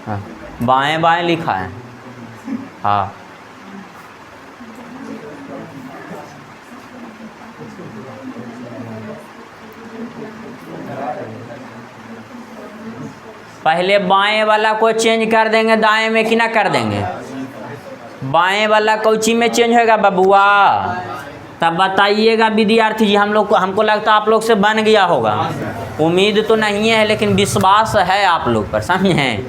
हाँ, बाएं बाएं लिखा है। हाँ पहले बाएं वाला को चेंज कर देंगे दाएं में कि ना कर देंगे? बाएं वाला कौची में चेंज होगा बबुआ? तब बताइएगा विद्यार्थी जी, हमको लगता है आप लोग से बन गया होगा। उम्मीद तो नहीं है लेकिन विश्वास है आप लोग पर, समझें?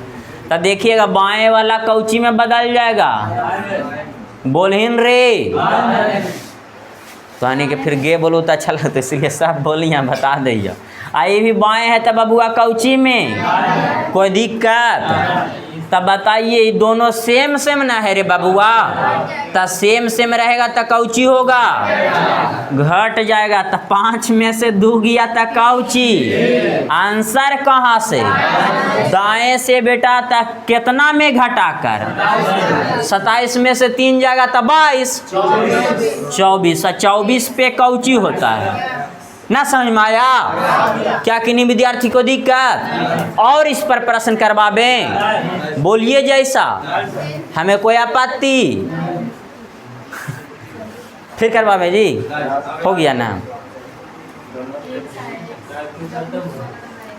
तो देखिएगा बाएं वाला कौची में बदल जाएगा, बोलहिन रे। तो यानी कि फिर गे बोलो तो अच्छा लगता है, इसलिए सब बोलिए बता दीजिए। ये भी बाएँ है तो बबुआ कौची में कोई दिक्कत? तब बताइए दोनों सेम सेम ना है रे बबुआ, तो सेम सेम रहेगा तो कौची होगा? घट जाएगा। तो 5 में से 2 गया तो कौची? आंसर कहाँ से? दाएं से बेटा। तो कितना में घटाकर? 27 में से 3 जाएगा तो 22, 24। 24 पे कौची होता है ना? समझ में आया क्या? किन्हीं विद्यार्थी को दिक्कत और इस पर प्रश्न करवावें? बोलिए जैसा, हमें कोई आपत्ति? फिर करवावें जी? हो गया ना?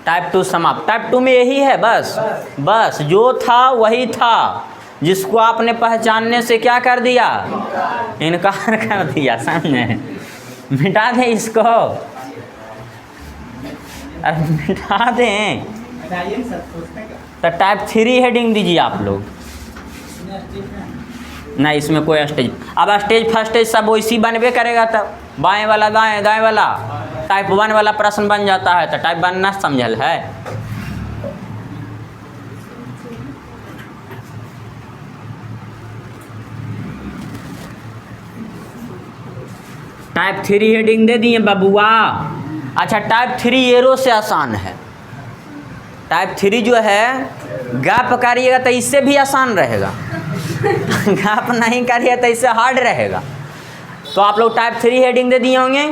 टाइप 2 समाप्त। टाइप 2 में यही है, बस जो था वही था, जिसको आपने पहचानने से क्या कर दिया? इनकार कर दिया। समझे? मिटा दें इसको, अरे मिटा दें। तो टाइप 3 हेडिंग दीजिए आप लोग। नहीं, इसमें कोई स्टेज, अब स्टेज फर्स्ट स्टेज सब वैसी बनबे करेगा। तब बाएं वाला दाएं, दाएं वाला टाइप 1 वाला प्रश्न बन जाता है। तो टाइप 1 ना समझल है? टाइप 3 हेडिंग दे दिए बबुआ। अच्छा, टाइप 3 एरो से आसान है। टाइप 3 जो है गैप करिएगा तो इससे भी आसान रहेगा, गैप नहीं करिए तो इससे हार्ड रहेगा। तो आप लोग टाइप 3 हेडिंग दे दिए होंगे,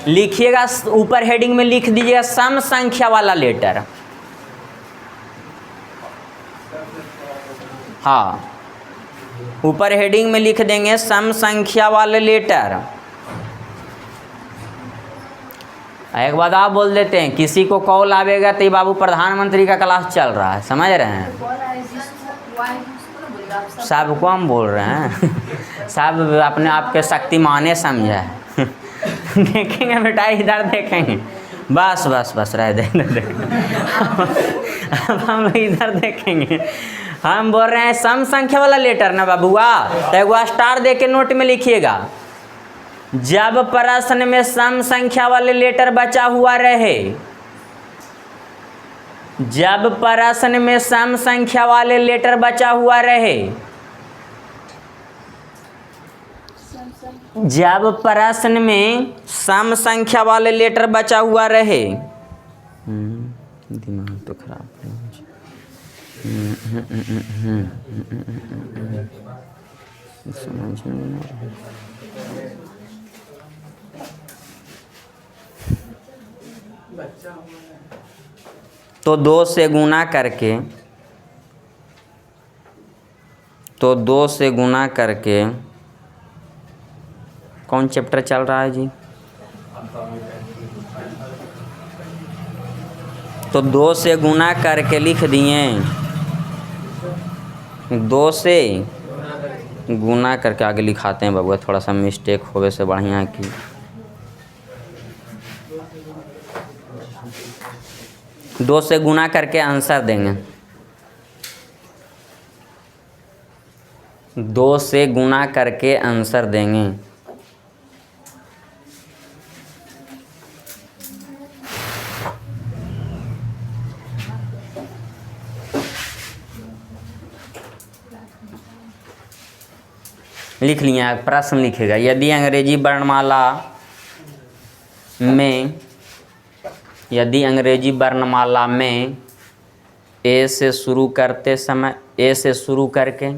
लिखिएगा। ऊपर हेडिंग में लिख दीजिएगा सम संख्या वाला लेटर। हाँ, ऊपर हेडिंग में लिख देंगे सम संख्या वाले लेटर। एक बात आप बोल देते हैं, किसी को कॉल आवेगा तो ये बाबू प्रधानमंत्री का क्लास चल रहा है, समझ रहे हैं? सबको हम बोल रहे हैं, सब अपने आप के शक्तिमाने समझा है। देखेंगे बेटा, इधर देखेंगे, बस रह दे। अब हम इधर देखेंगे। हम बोल रहे हैं सम संख्या वाला लेटर ना बबुआ, तो एगो स्टार दे के नोट में लिखिएगा। जब प्रश्न में सम संख्या वाले लेटर बचा हुआ रहे, जब प्रश्न में सम संख्या वाले लेटर बचा हुआ रहे, जब प्रश्न में सम संख्या वाले लेटर बचा हुआ रहे। दिमाग तो खराब है। समझ में नहीं आ रहा। तो 2 से गुना करके, तो 2 से गुना करके, कौन चैप्टर चल रहा है जी? तो 2 से गुना करके लिख दिए, 2 से गुना करके आगे लिखाते हैं बबुआ, थोड़ा सा मिस्टेक होवे से बढ़िया की। दो से गुना करके आंसर देंगे, 2 से गुना करके आंसर देंगे। लिख लिया, प्रश्न लिखेगा। यदि अंग्रेजी वर्णमाला में, यदि अंग्रेजी वर्णमाला में ए से शुरू करते समय, ए से शुरू करके,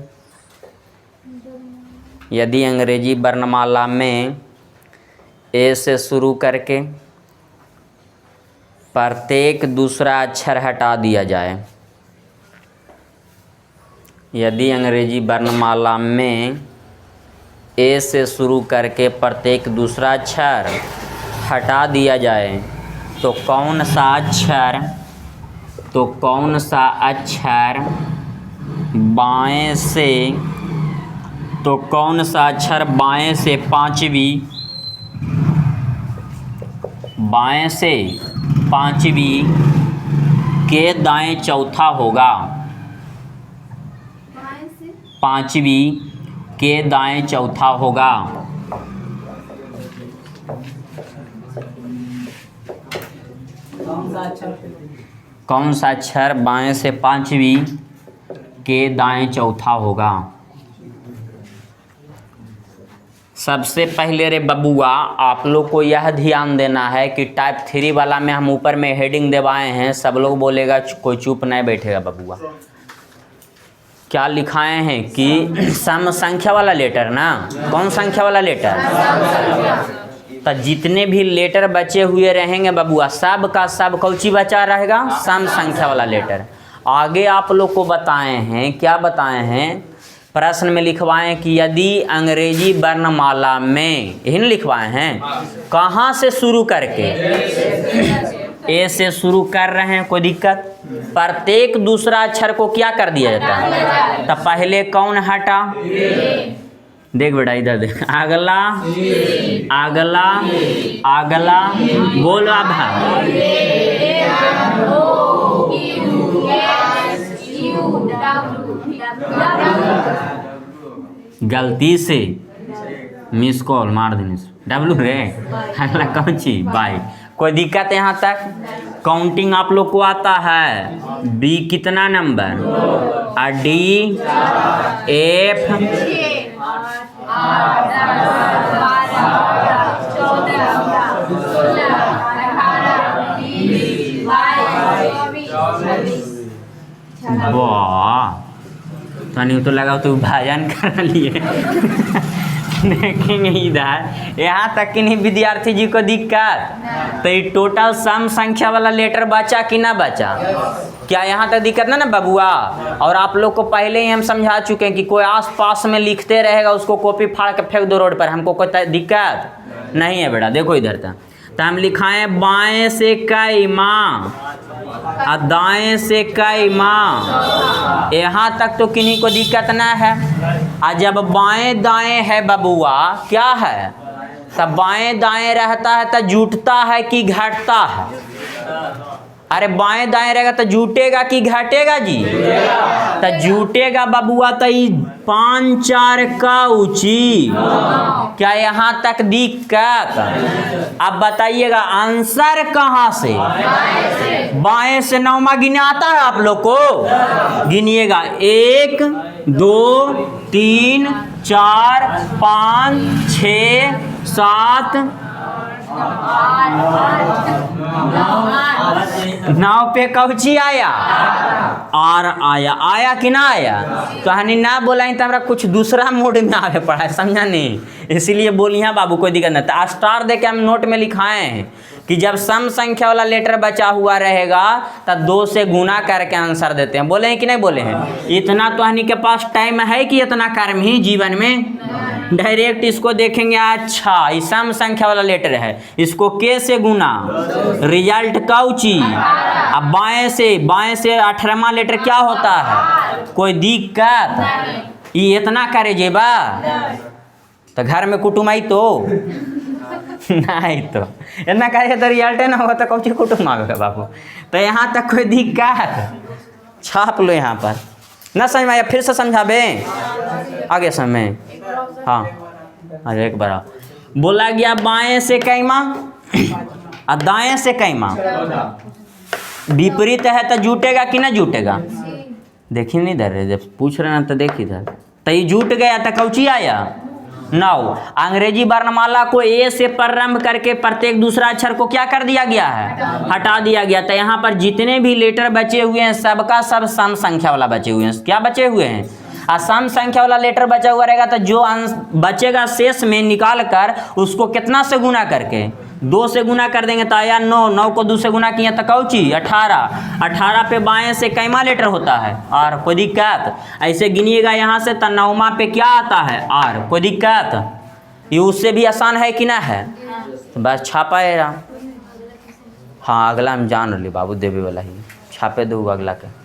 यदि अंग्रेजी वर्णमाला में ए से शुरू करके प्रत्येक दूसरा अक्षर हटा दिया जाए, यदि अंग्रेजी वर्णमाला में ए से शुरू करके प्रत्येक दूसरा अक्षर हटा दिया जाए, तो कौन सा अक्षर, तो कौन सा अक्षर बाएं से, तो कौन सा अक्षर बाएं से पांचवी, बाएं से पांचवी के दाएं चौथा होगा, पांचवी के दाएं चौथा होगा। कौन सा अक्षर बाएं से पांचवी के दाएं चौथा होगा? सबसे पहले रे बबुआ आप लोग को यह ध्यान देना है कि टाइप 3 वाला में हम ऊपर में हेडिंग देवाए हैं, सब लोग बोलेगा, कोई चुप नहीं बैठेगा बबुआ। क्या लिखाए हैं कि सम संख्या वाला लेटर ना, कौन संख्या वाला लेटर? तो जितने भी लेटर बचे हुए रहेंगे बबुआ, सब का सब कौची बचा रहेगा? सम संख्या वाला लेटर। आगे आप लोग को बताए हैं, क्या बताए हैं? प्रश्न में लिखवाएं कि यदि अंग्रेजी वर्णमाला में, यही ना लिखवाए हैं, कहाँ से शुरू करके? ए से शुरू कर रहे हैं, कोई दिक्कत? प्रत्येक दूसरा अक्षर को क्या कर दिया जाता है? तो पहले कौन हटा? देख बेटा इधर देख, अगला अगला अगला, बोलो अब। गलती से मिस कॉल मार देने डब्लू रे, अगला कौन चीज? बाई। कोई दिक्कत है यहाँ तक? काउंटिंग आप लोग को आता है? बी कितना नंबर? डी एफ वाह, तनी तो लगा तो भाजन कर लिए। देखेंगे इधर, यहाँ तक कि नहीं विद्यार्थी जी को दिक्कत? तो ये टोटल सम संख्या वाला लेटर बचा कि ना बचा? क्या यहाँ तक दिक्कत ना बबुआ? और आप लोग को पहले ही हम समझा चुके हैं कि कोई आस पास में लिखते रहेगा उसको कॉपी फाड़ के फेंक दो रोड पर, हमको कोई दिक्कत नहीं है बेटा। देखो इधर तक, तो हम लिखाए बाएं से कई माँ, दाएं से कई माँ, यहाँ तक तो किन्हीं को दिक्कत ना है। और जब बाएं दाएं है बबुआ, क्या है? तब बाएं दाएं रहता है तो जुटता है कि घटता है? अरे बाएं दाएं रहेगा तो जुटेगा कि घटेगा जी? तो जुटेगा बबुआ। तो 5 4 का ऊंची, क्या यहाँ तक दिक्कत? अब बताइएगा आंसर कहाँ से? बाएं से 9वां गिने आता है आप लोग को? गिनिएगा 1 2 3 4 5 6 7 9 पे कौची आया? आर आया। आया कि ना आया? तो हनी ना बोला तो हमारा कुछ दूसरा मोड में आगे पड़ा है, समझा नहीं? इसीलिए बोलिए बाबू, कोई दिक्कत नहीं। तो स्टार दे के हम नोट में लिखाए हैं कि जब सम संख्या वाला लेटर बचा हुआ रहेगा तो 2 से गुना करके आंसर देते हैं। बोले हैं कि नहीं बोले हैं? इतना तो हनी के पास टाइम है कि इतना कर्म ही जीवन में? डायरेक्ट इसको देखेंगे, अच्छा ये सम संख्या वाला लेटर है, इसको के से गुना, रिजल्ट कौची? अब बाएं से 18वां लेटर क्या होता है? कोई दिक्कत? ये इतना करे जेबा तो घर में कुटुम आई तो नहीं, तो इतना करे तो रिजल्ट ना होगा तो कौची कुटुम आवेगा बाबू? तो यहाँ तक कोई दिक्कत? छाप लो यहाँ पर। ना समझ में आया? फिर से समझाबे आगे समय। हाँ अरे एक बार बोला गया बाएं से कैमा और दाएं से कैमा, विपरीत है तो जुटेगा कि ना जुटेगा? देखिए नहीं इधर, जब पूछ रहे ना तो देखिए इधर, तो ये जुट गया तो कौची आया? 9। अंग्रेजी वर्णमाला को ए से प्रारंभ करके प्रत्येक दूसरा अक्षर को क्या कर दिया गया है? हटा दिया गया। तो यहाँ पर जितने भी लेटर बचे हुए हैं सबका सब सम संख्या वाला बचे हुए हैं। क्या बचे हुए हैं? सम संख्या वाला लेटर बचा हुआ रहेगा तो जो बचेगा शेष में निकाल कर उसको कितना से गुना करके? 2 से गुना कर देंगे तो आया 9। 9 को 2 से गुना किया तो कौची? 18। 18 पे बाएं से कैमा लेटर होता है? आर। कोई दिक्कत? ऐसे गिनिएगा यहाँ से तो 9वां पे क्या आता है? आर। कोई दिक्कत? ये उससे भी आसान है कि ना है? तो बस छापा है। हाँ अगला हम जान रही बाबू, देवे वाला ही छापे दो अगला के।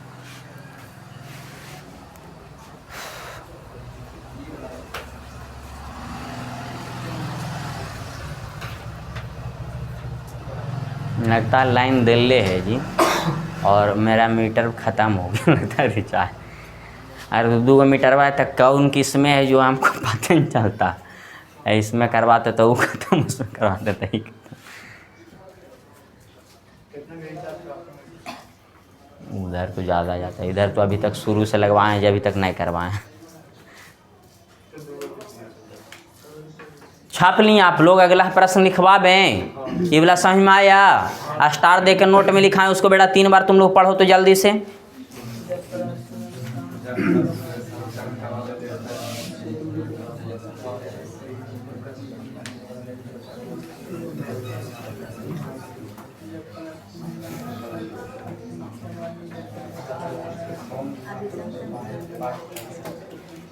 लगता है लाइन दिल्ले है जी, और मेरा मीटर ख़त्म हो गया लगता है रिचार्ज। और 2 मीटर तक कौन किस में है जो हमको पता नहीं चलता। इसमें करवाते तो वो खत्म, उसमें करवाते तो ही खत्म। उधर तो ज़्यादा जाता है, इधर तो अभी तक शुरू से लगवाए हैं, अभी तक नहीं करवाए हैं। छाप लिए आप लोग, अगला प्रश्न लिखवाबें। ये वाला समझ में आया? स्टार दे के नोट में लिखाएं उसको बेटा, 3 बार तुम लोग पढ़ो तो जल्दी से।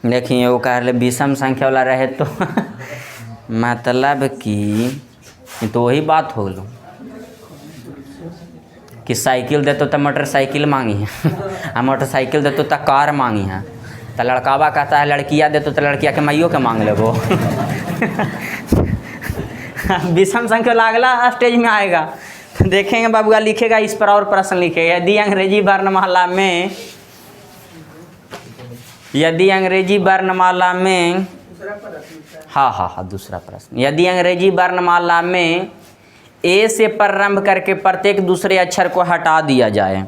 देखिए वो कह रहे विषम संख्या वाला रहे तो मतलब कि तो वही बात हो लो कि साइकिल देते तो मोटरसाइकिल मांगी है और मोटरसाइकिल देते तो कार मांगी है, तो लड़कावा कहता है लड़कियाँ देते तो लड़कियाँ के माइयों के मांग ले वो। विषम संख्या वाला अगला स्टेज में आएगा, देखेंगे बाबूआ लिखेगा इस पर और प्रश्न लिखेगा। यदि अंग्रेजी वर्णमाला में हाँ दूसरा प्रश्न, यदि अंग्रेजी वर्णमाला में ए से प्रारंभ करके प्रत्येक दूसरे अक्षर को हटा दिया जाए।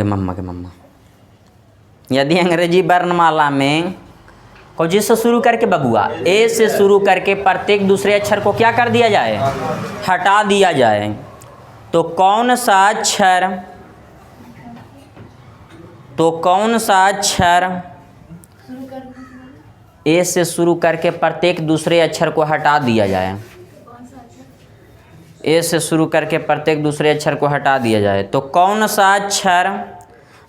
मम्मा यदि अंग्रेजी वर्णमाला में को जिससे शुरू करके बबुआ ए से शुरू करके प्रत्येक दूसरे अक्षर को क्या कर दिया जाए? हटा दिया जाए, तो कौन सा अक्षर ए से शुरू करके प्रत्येक दूसरे अक्षर को हटा दिया जाए? ए से शुरू करके प्रत्येक दूसरे अक्षर को हटा दिया जाए, तो कौन सा अक्षर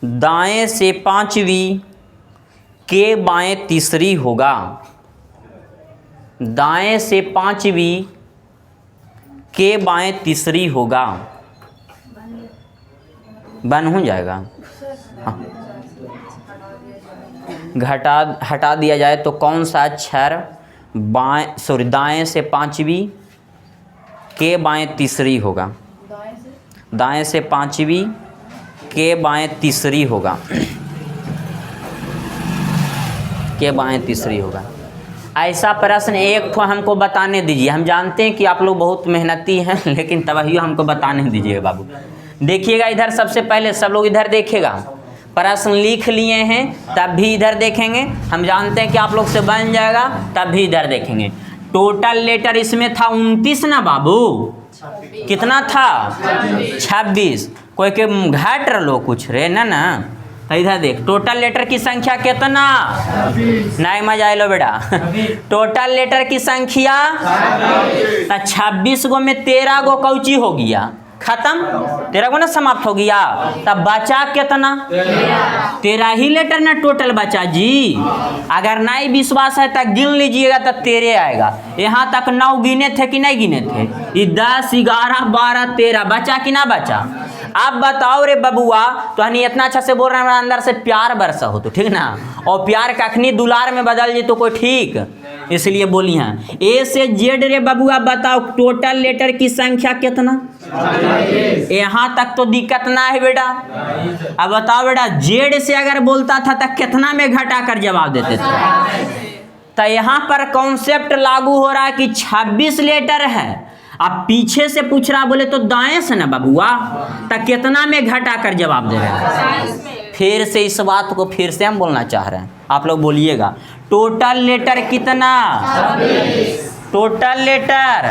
दाएं से 5वीं के बाएं तीसरी होगा? दाएं से 5वीं के बाएं तीसरी होगा। बन हो जाएगा, हटा दिया जाए तो कौन सा अक्षर दाएं से 5वीं के बाएं तीसरी होगा? दाएं से 5वीं के बाएं तीसरी होगा, के बाएं तीसरी होगा। ऐसा प्रश्न एक ठो हमको बताने दीजिए। हम जानते हैं कि आप लोग बहुत मेहनती हैं, लेकिन तभी हमको बताने दीजिएगा बाबू। देखिएगा इधर, सबसे पहले सब लोग इधर देखिएगा, प्रश्न लिख लिए हैं तब भी इधर देखेंगे। हम जानते हैं कि आप लोग से बन जाएगा, तब भी इधर देखेंगे। टोटल लेटर इसमें था 29 ना बाबू? कितना था? 26। कोई के घाट रहो कुछ रे ना। तो इधर देख, टोटल लेटर की संख्या कितना? नहीं मजा आए लो बेटा। टोटल लेटर की संख्या 26 गो में 13 गो कौची हो गया? खत्म। 13 गो ना समाप्त हो गया, तब बचा कितना? 13 ही लेटर ना टोटल बचा जी। अगर नहीं विश्वास है तो गिन लीजिएगा, तो 13 आएगा। यहाँ तक 9 गिने थे कि नहीं गिने थे? ये 10, 11, 12, 13 बचा कि ना बचा? अब बताओ रे बबुआ, तो हनी इतना अच्छा से बोल रहे हैं, अंदर से प्यार बरसा हो तो ठीक ना, और प्यार कखनी दुलार में बदल जी तो कोई ठीक, इसलिए बोली हैं। ए से जेड रे बबुआ बताओ टोटल लेटर की संख्या कितना? यहाँ तक तो दिक्कत ना है बेटा। अब बताओ बेटा, जेड से अगर बोलता था तो कितना में घटा कर जवाब देते थे? तो यहाँ पर कॉन्सेप्ट लागू हो रहा है कि 26 लेटर है, अब पीछे से पूछ रहा, बोले तो दाएं से ना बबुआ, तो कितना में घटा कर जवाब दे रहे हैं? फिर से इस बात को फिर से हम बोलना चाह रहे हैं, आप लोग बोलिएगा। टोटल लेटर कितना? Total letter.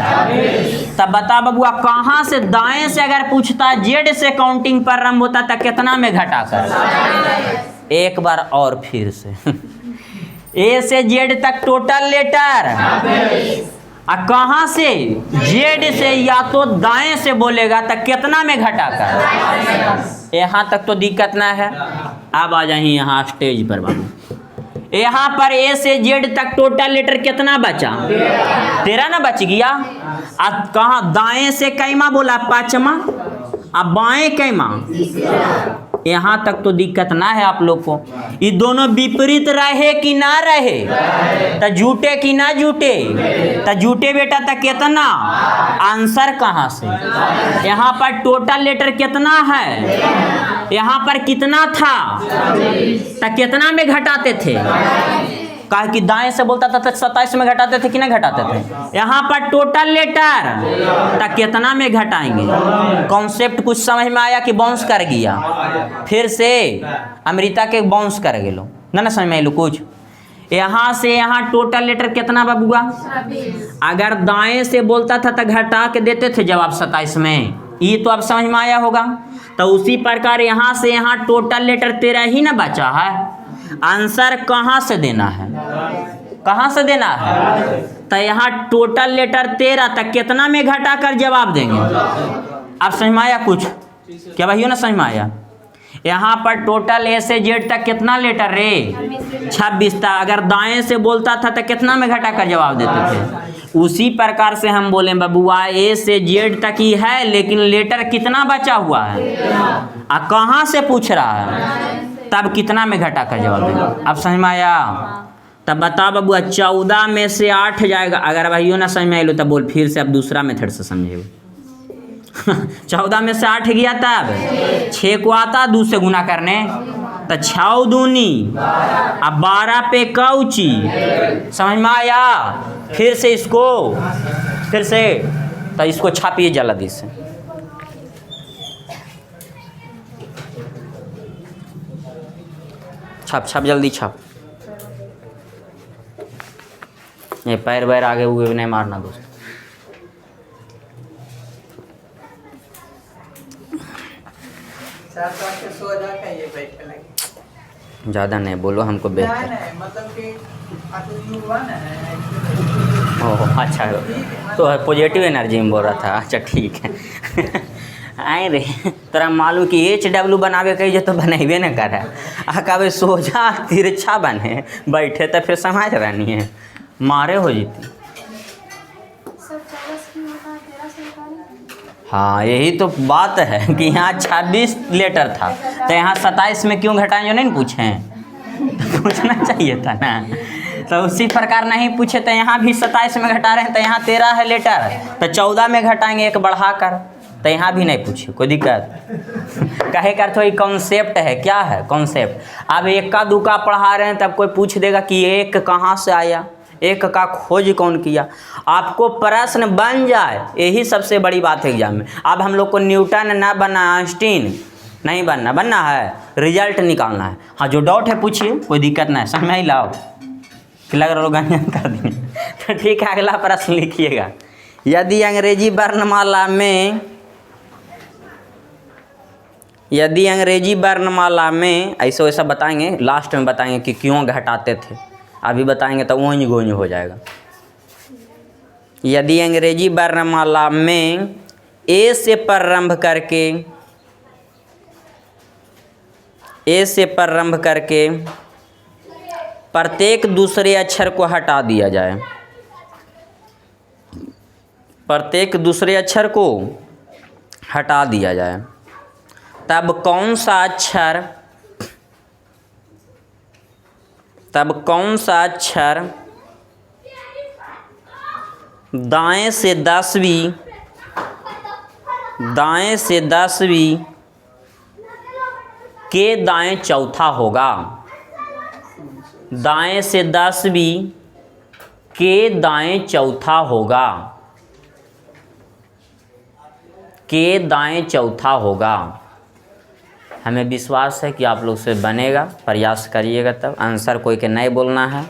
तब बता बबुआ, कहाँ से? दाएं से अगर पूछता, जेड से काउंटिंग पर प्रारंभ होता, तो कितना में घटा कर? एक बार और फिर से ए से जेड तक टोटल लेटर, कहाँ से? जेड से, या तो दाएं से बोलेगा तो कितना में घटा कर? यहाँ तक तो दिक्कत ना है। अब आ जाइए यहाँ स्टेज पर बाबू। यहाँ पर ए से जेड तक टोटल लेटर कितना बचा? 13 ना बच गया। अब कहाँ? दाएं से कैमा बोला? 5वां। अब बाएं कैमा? यहाँ तक तो दिक्कत ना है आप लोग को। ये दोनों विपरीत रहे कि ना रहे? तो झूठे कि ना झूठे? तो झूठे बेटा। तो कितना? आंसर कहाँ से? यहाँ पर टोटल लेटर कितना है? यहाँ पर कितना था? तो कितना में घटाते थे? कहा कि दाएं से बोलता था तो 27 में घटाते थे कि नहीं घटाते थे। यहाँ पर टोटल लेटर तो कितना में घटाएंगे। कॉन्सेप्ट कुछ समझ में आया कि बाउंस कर गया। फिर से अमृता के बाउंस कर गेलो ना समझ में आइलो कुछ। यहाँ से यहाँ टोटल लेटर कितना बबुआ, अगर दाएं से बोलता था तो घटा के देते थे जवाब 27 में। ये तो अब समझ में आया होगा। तो उसी प्रकार यहाँ से यहाँ टोटल लेटर 13 ही ना बचा है। आंसर कहाँ से देना है, कहाँ से देना है। तो यहाँ टोटल लेटर 13 तक कितना में घटा कर जवाब देंगे। अब समझ में आया कुछ, क्या भाइयों ना समझ में आया। यहाँ पर टोटल ए से जेड तक कितना लेटर रे 26 था। अगर दाएं से बोलता था तो कितना में घटा कर जवाब देते थे। उसी प्रकार से हम बोले बबुआ ए से जेड तक ही है, लेकिन लेटर कितना बचा हुआ है, कहाँ से पूछ रहा है, तब कितना में घटा कर जवाब देंगे। अब समझ में आया। तब बता बबुआ 14 में से 8 जाएगा। अगर भाइयों ना समझ में आइलो तब बोल फिर से अब दूसरा मेथड से समझेगा। 14 में से 8 गया तब 6 को आता 2 से गुना करने, तो 6 दूनी अब 12 पे कौची। समझ में आया। फिर से इसको फिर से तो इसको छापिए जल्दी से। छाप छाप जल्दी छाप। ये पैर वैर आगे हुए नहीं मारना दोस्त। ज़्यादा नहीं बोलो, हमको बेहतर मतलब कि ओह अच्छा तो पॉजिटिव एनर्जी में बोल रहा था। अच्छा ठीक है। आए रे तोरा मालूम कि HW बनावे कही तो बनेबे न करे। कभी सोझा तिरछा बने बैठे तो फिर समझ रहनी है मारे हो जीती। हाँ यही तो बात है कि यहाँ 26 लेटर था तो यहाँ 27 में क्यों घटाएं, जो नहीं पूछें तो पूछना चाहिए था ना। तो उसी प्रकार नहीं पूछे तो यहाँ भी 27 में घटा रहे हैं तो यहाँ 13 है लेटर तो 14 में घटाएंगे एक बढ़ा कर, तो यहाँ भी नहीं पूछे कोई दिक्कत। कहे कर तो ये कॉन्सेप्ट है, क्या है कॉन्सेप्ट। अब इक्का दुक्का पढ़ा रहे हैं तब कोई पूछ देगा कि एक कहाँ से आया, एक का खोज कौन किया। आपको प्रश्न बन जाए यही सबसे बड़ी बात है एग्जाम में। अब हम लोग को न्यूटन ना बनना, आइंस्टीन नहीं बनना है, रिजल्ट निकालना है। हाँ जो डाउट है पूछिए, कोई दिक्कत नहीं, समझ में ही लाओ कि लग रहा गंजन कर दिए तो ठीक है। अगला प्रश्न लिखिएगा। यदि अंग्रेजी वर्णमाला में ऐसे वैसा बताएंगे, लास्ट में बताएंगे कि क्यों घटाते थे। अभी बताएंगे तो ऊँच गोंज हो जाएगा। यदि अंग्रेजी वर्णमाला में ए से प्रारंभ करके प्रत्येक दूसरे अक्षर को हटा दिया जाए, प्रत्येक दूसरे अक्षर को हटा दिया जाए, तब कौन सा अक्षर दाएं से 10वीं के दाएं चौथा होगा। दाएं से 10वीं के दाएं चौथा होगा, के दाएं चौथा होगा। हमें विश्वास है कि आप लोग से बनेगा, प्रयास करिएगा तब। आंसर कोई के नहीं बोलना है।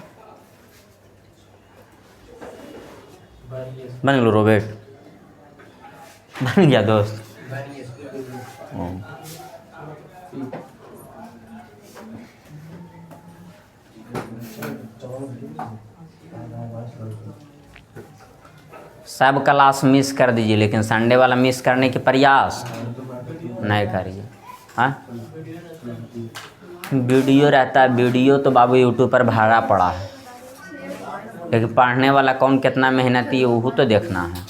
बन लो रोबोट, बन गया दोस्त। सब क्लास मिस कर दीजिए, लेकिन संडे वाला मिस करने के प्रयास नहीं करिए। हाँ वीडियो रहता है, वीडियो तो बाबू यूट्यूब पर भरा पड़ा है, लेकिन पढ़ने वाला कौन कितना मेहनती है वो तो देखना है।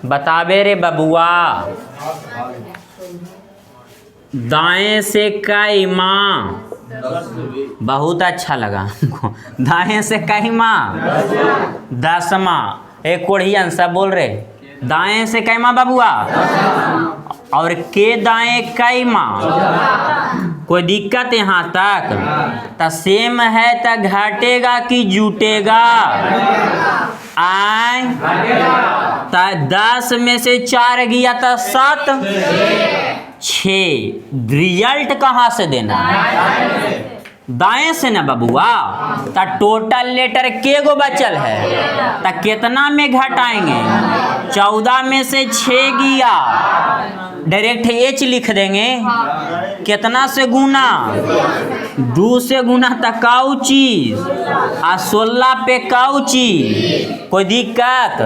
बतावे रे बबुआ, दाएं से कई माँ, बहुत अच्छा लगा हमको। दाएं से कई माँ 10 माँ। एक कोढ़ियन सब बोल रहे दाएं से कैमा बबुआ और के दाएं कैमा। कोई दिक्कत यहाँ तक? तो सेम है तो घटेगा कि जुटेगा? आए तो 10 में से 4 गया तो 7, 6। रिजल्ट कहाँ से देना? दाएं से ना बबुआ। तो टोटल लेटर के गो बचल है तो कितना में घटाएंगे? 14 में से 6 गया, डायरेक्ट एच लिख देंगे। कितना से गुना? 2 से गुना तो काऊ चीज, आ 16 पे काऊ चीज। कोई दिक्कत?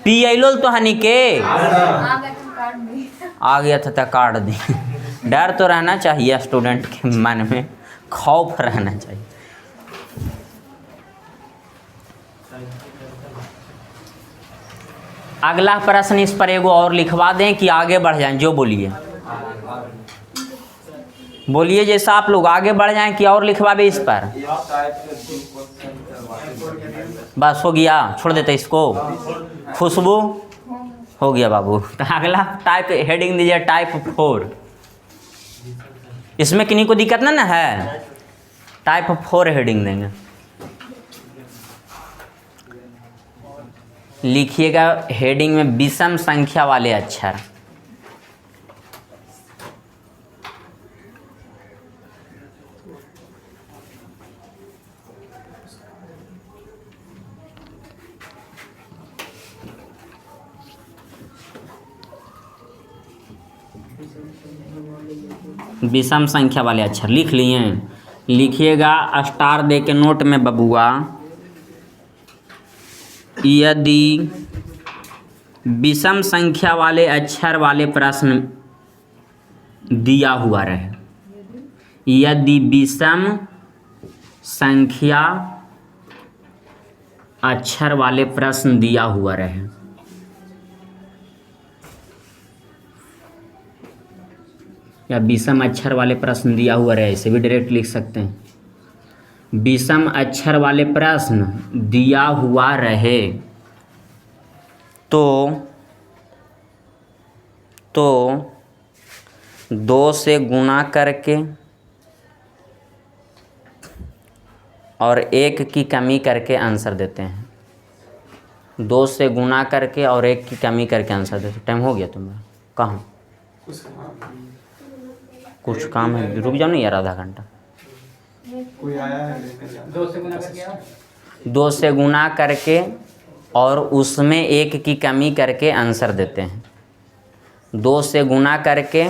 पी अलो तो हनी के आ गया था तो काट दी। डर तो रहना चाहिए स्टूडेंट के मन में, खौफ रहना चाहिए। अगला प्रश्न इस पर एगो और लिखवा दें कि आगे बढ़ जाएं। जो बोलिए बोलिए, जैसा आप लोग आगे बढ़ जाएं कि और लिखवावे इस पर। बस हो गया, छोड़ देते इसको। खुशबू हो गया बाबू। तो अगला टाइप हेडिंग दीजिए टाइप 4। इसमें किन्हीं को दिक्कत ना है? टाइप 4 हेडिंग देंगे। लिखिएगा हेडिंग में विषम संख्या वाले अक्षर। विषम संख्या वाले अक्षर लिख लिए। लिखिएगा स्टार दे के नोट में बबुआ। यदि विषम संख्या वाले अक्षर वाले प्रश्न दिया हुआ रहे, यदि विषम संख्या अक्षर वाले प्रश्न दिया हुआ रहे, या विषम अक्षर वाले प्रश्न दिया हुआ रहे, इसे भी डायरेक्ट लिख सकते हैं। विषम अक्षर वाले प्रश्न दिया हुआ रहे तो 2 से गुणा करके और 1 की कमी करके आंसर देते हैं। 2 से गुणा करके और 1 की कमी करके आंसर देते। टाइम हो गया तुम्हारा? कहाँ कुछ काम है? रुक जाओ नहीं यार, आधा घंटा। कोई आया है? 2 से गुणा करके और उसमें 1 की कमी करके आंसर देते हैं। 2 से गुणा करके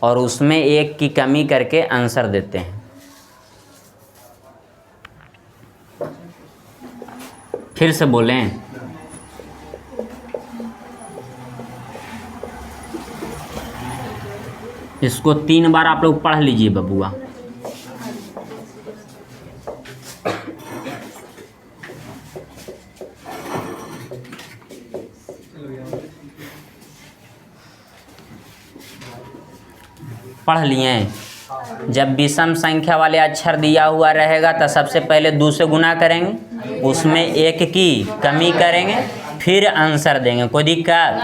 और उसमें 1 की कमी करके आंसर देते हैं। फिर से बोलें। इसको 3 बार आप लोग पढ़ लीजिए बबुआ। पढ़ लिए? जब विषम संख्या वाले अक्षर दिया हुआ रहेगा तो सबसे पहले 2 से गुना करेंगे, उसमें 1 की कमी करेंगे, फिर आंसर देंगे। कोई दिक्कत?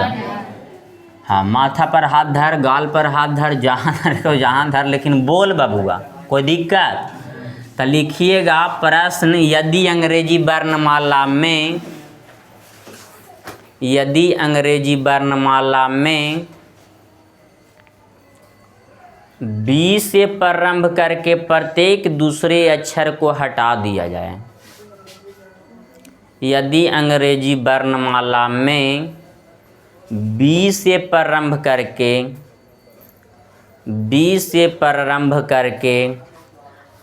हाँ, माथा पर हाथ धर, गाल पर हाथ धर, जहाँ धर को जहाँ धर, लेकिन बोल बबुआ। कोई दिक्कत? तो लिखिएगा प्रश्न। यदि अंग्रेजी वर्णमाला में बी से प्रारंभ करके प्रत्येक दूसरे अक्षर को हटा दिया जाए। यदि अंग्रेजी वर्णमाला में बी से प्रारंभ करके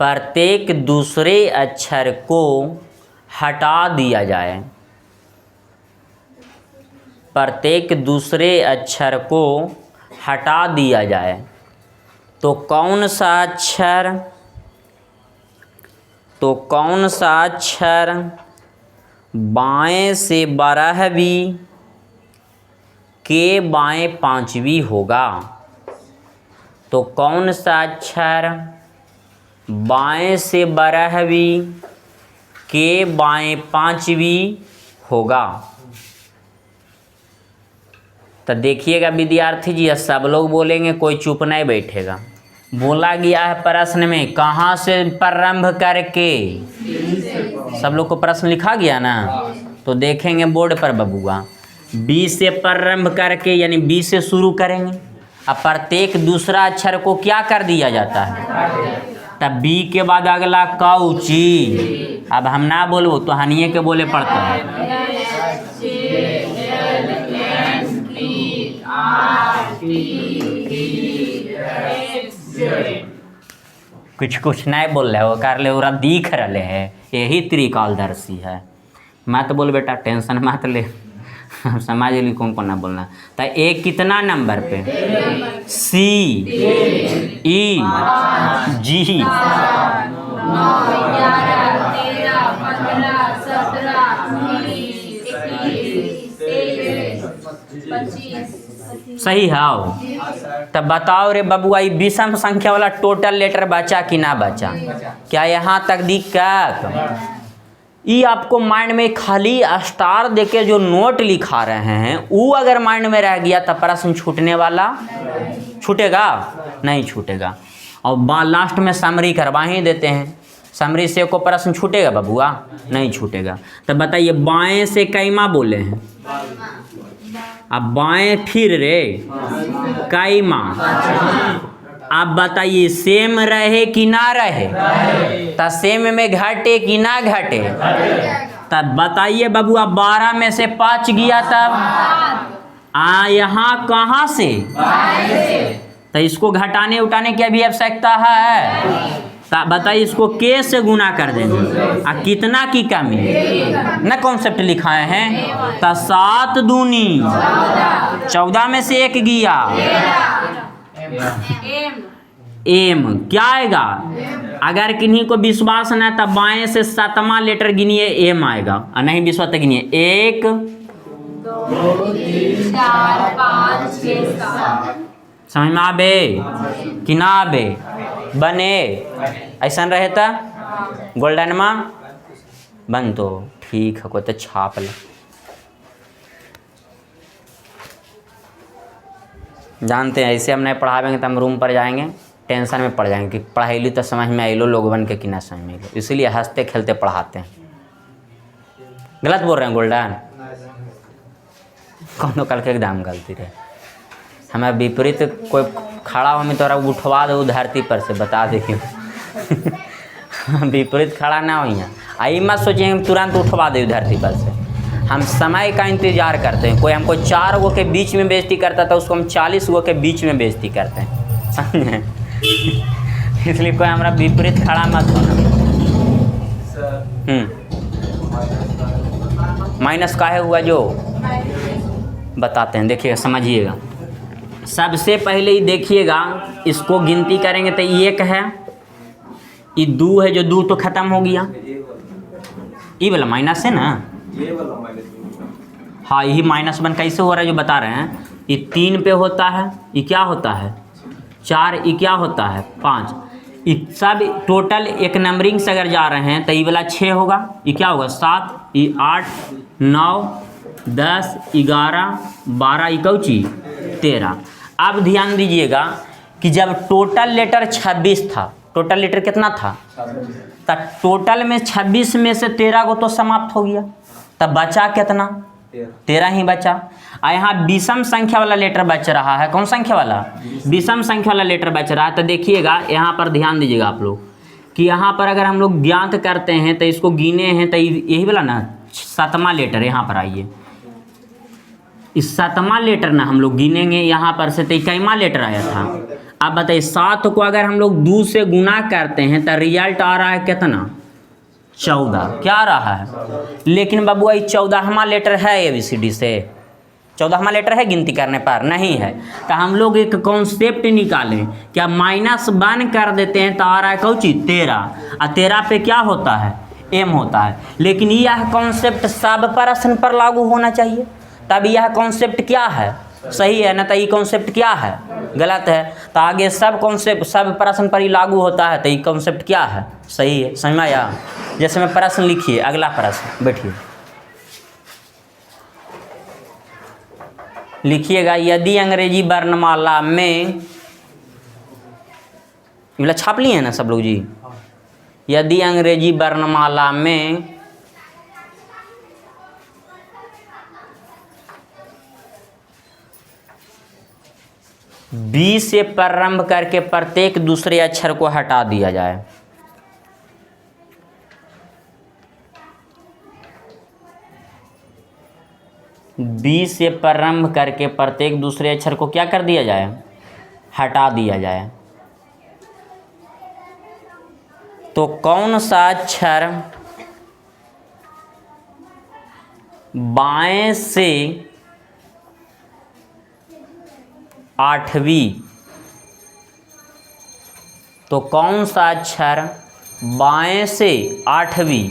प्रत्येक दूसरे अक्षर को हटा दिया जाए। प्रत्येक दूसरे अक्षर को हटा दिया जाए तो कौन सा अक्षर बाएं से 12वीं के बाएं 5वीं होगा? तो कौन सा अक्षर बाएं से 12वीं के बाएं 5वीं होगा? तो देखिएगा विद्यार्थी जी, सब लोग बोलेंगे, कोई चुप नहीं बैठेगा। बोला गया है प्रश्न में कहाँ से प्रारंभ करके, सब लोग को प्रश्न लिखा गया ना, तो देखेंगे बोर्ड पर बबुआ, बी से प्रारंभ करके यानी बी से शुरू करेंगे। अब प्रत्येक दूसरा अक्षर को क्या कर दिया जाता है, तब बी के बाद अगला कौची। अब हम ना बोलबो तो हनिए के बोले पड़ता है। कुछ नहीं बोल रहे हो, कर ले ओरा दिख रहे है, यही त्रिकालदर्शी है। मत बोल बेटा, टेंशन मत ले, समझ ली कौन कौन ना बोलना। तो ए कितना नंबर पे, सी ई जी, 25 सही है। तब बताओ रे बबुआ, विषम संख्या वाला टोटल लेटर बचा कि ना बचा, क्या यहाँ तक दिक्कत? ये आपको माइंड में खाली स्टार देके जो नोट लिखा रहे हैं वो अगर माइंड में रह गया तब प्रश्न छूटने वाला, छूटेगा नहीं छूटेगा। और लास्ट में समरी करवा ही देते हैं, समरी से को प्रश्न छूटेगा बबुआ, नहीं छूटेगा। तब बताइए बाएं से कैमा बोले हैं, अब बाएं फिर रे कैमा। आप बताइए सेम रहे कि ना रहे, तो सेम में घटे कि ना घटे। तब बताइए बबुआ 12 में से 5 गया तब यहाँ कहाँ से, तो इसको घटाने उठाने की अभी आवश्यकता है। तब बताइए इसको के से गुना कर देंगे, कितना की कमी न कॉन्सेप्ट लिखाए हैं। तो 7 दूनी 14 में से 1 गया, एम क्या आएगा। अगर किन्हीं को विश्वास न तब बाएं से 7वां लेटर गिनिए, एम आएगा। और नहीं विश्वास तो गिनिए 1 2 3 4 5 6 7। समझ में आबे कि ना आबे, बने ऐसा रहे था गोल्डन में बन, तो ठीक है, कोई तो छाप ले। जानते हैं ऐसे हम नहीं पढ़ावेंगे तो हम रूम पर जाएंगे टेंशन में पड़ जाएंगे कि पढ़ाईली तो समझ में आइलो, लोग बन के कि ना समझ में आइलो। इसीलिए हंसते खेलते पढ़ाते हैं। गलत बोल रहे हैं गोल्डन, कौन कल के एकदम गलती रहे। हमें विपरीत कोई खड़ा हो में तो उठवा दो धरती पर से, बता देखिए विपरीत खड़ा ना हो, आई मत सोचिए हम तुरंत उठवा दे धरती पर से। हम समय का इंतजार करते हैं। कोई हमको 4 गो के बीच में बेइज्जती करता था, उसको हम 40 गो के बीच में बेइज्जती करते हैं, समझे। इसलिए कोई हमारा विपरीत खड़ा मत होना। माइनस काहे हुआ जो बताते हैं, देखिएगा समझिएगा। सबसे पहले ही देखिएगा, इसको गिनती करेंगे तो 1 है, ये 2 है, जो 2 तो खत्म हो गया, ये वाला माइनस है ना, ये वाला माइनस। हाँ यही -1 कैसे हो रहा है जो बता रहे हैं। ये 3 पे होता है, ये क्या होता है 4, ये क्या होता है 5। ये सब टोटल एक नंबरिंग से अगर जा रहे हैं तो ये वाला 6 होगा, ये क्या होगा 7, ये 8 9 10 11 12, ये कौची 13। अब ध्यान दीजिएगा कि जब टोटल लेटर 26 था, टोटल लेटर कितना था, तब टोटल में 26 में से 13 को तो समाप्त हो गया, तब बचा कितना 13 ही बचा। और यहाँ विषम संख्या वाला लेटर बच रहा है, कौन संख्या वाला, विषम संख्या वाला लेटर बच रहा है। तो देखिएगा यहाँ पर ध्यान दीजिएगा आप लोग कि यहाँ पर अगर हम लोग ज्ञात करते हैं तो इसको गिने हैं तो यही वाला ना 7वां लेटर, यहाँ पर आइए इस 7वां लेटर ना हम लोग गिनेंगे यहाँ पर से, तो कैमा लेटर आया था। अब बताइए 7 को अगर हम लोग 2 से गुना करते हैं तो रिजल्ट आ रहा है कितना 14, क्या आ रहा है। लेकिन बबुआ 14वां लेटर है ABCD से, 14वां लेटर है गिनती करने पर नहीं है। तो हम लोग एक कॉन्सेप्ट निकालें, क्या -1 कर देते हैं तो आ रहा है कौची 13, और 13 पे क्या होता है M होता है। लेकिन यह कॉन्सेप्ट सब प्रश्न पर लागू होना चाहिए, तब यह कॉन्सेप्ट क्या है सही है ना, तो ये कॉन्सेप्ट क्या है गलत है। तो आगे सब कॉन्सेप्ट सब प्रश्न पर ही लागू होता है, तो ये कॉन्सेप्ट क्या है सही है, समझ में आया। जैसे मैं प्रश्न लिखिए, अगला प्रश्न बैठिए, लिखिएगा यदि अंग्रेजी वर्णमाला में, ये वाला छाप लिए हैं ना सब लोग जी। यदि अंग्रेजी वर्णमाला में बी से प्रारंभ करके प्रत्येक दूसरे अक्षर को हटा दिया जाए। बी से प्रारंभ करके प्रत्येक दूसरे अक्षर को क्या कर दिया जाए? हटा दिया जाए। तो कौन सा अक्षर बाएं से आठवीं, तो कौन सा अक्षर बाएं से आठवीं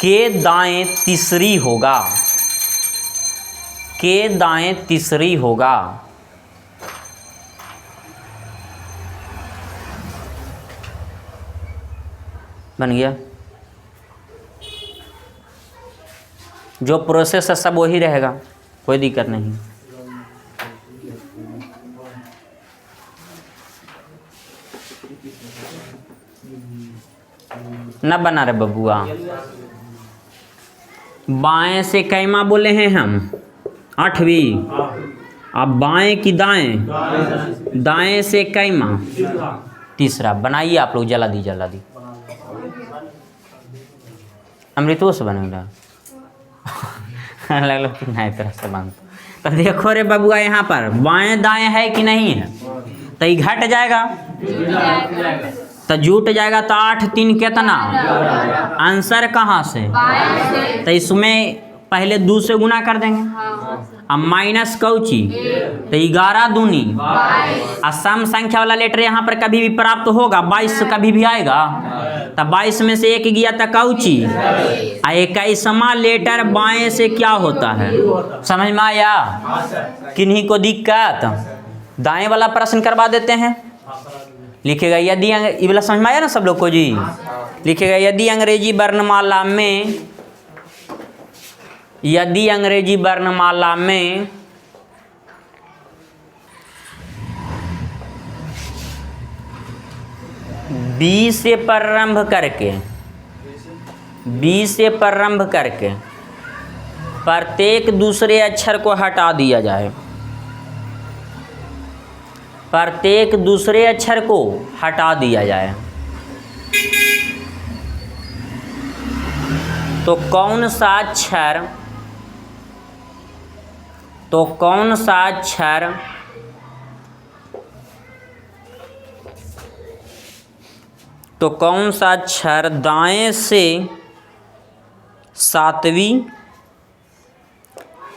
के दाएं तीसरी होगा? के दाएं तीसरी होगा। बन गया। जो प्रोसेस है सब वही रहेगा, कोई दिक्कत नहीं। न बना रहे बबुआ। बाएं से कैमा बोले हैं हम? आठवीं। अब बाएं की दाएं? दाएं से कैमा? तीसरा। बनाइए आप लोग, जला दी जला दी। अमृतो से बनेगा अलग कि नई तरह से बन। तो देखो रे बबुआ, यहाँ पर बाएं दाएं है कि नहीं है? तो ये घट जाएगा, तो जुट जाएगा। तो 8 3 कितना? आंसर कहाँ से? तो इसमें पहले 2 से गुना कर देंगे। अब माइनस कौची? तो 11 दूनी। और सम संख्या वाला लेटर यहाँ पर कभी भी प्राप्त होगा, 22 कभी भी आएगा। तो 22 में से 1 गया तो कौची? 21वां लेटर बाएं से क्या होता है? समझ में आया? किन्हीं को दिक्कत? दाएं वाला प्रश्न करवा देते हैं। लिखेगा यदि, ये वाला समझ में आया ना सब लोग को जी? लिखेगा यदि अंग्रेजी वर्णमाला में, यदि अंग्रेजी वर्णमाला में बी से प्रारंभ करके, बी से प्रारंभ करके प्रत्येक दूसरे अक्षर को हटा दिया जाए। प्रत्येक दूसरे अक्षर को हटा दिया जाए। तो कौन सा अक्षर, तो कौन सा अक्षर तो कौन सा अक्षर दाएं से 7वीं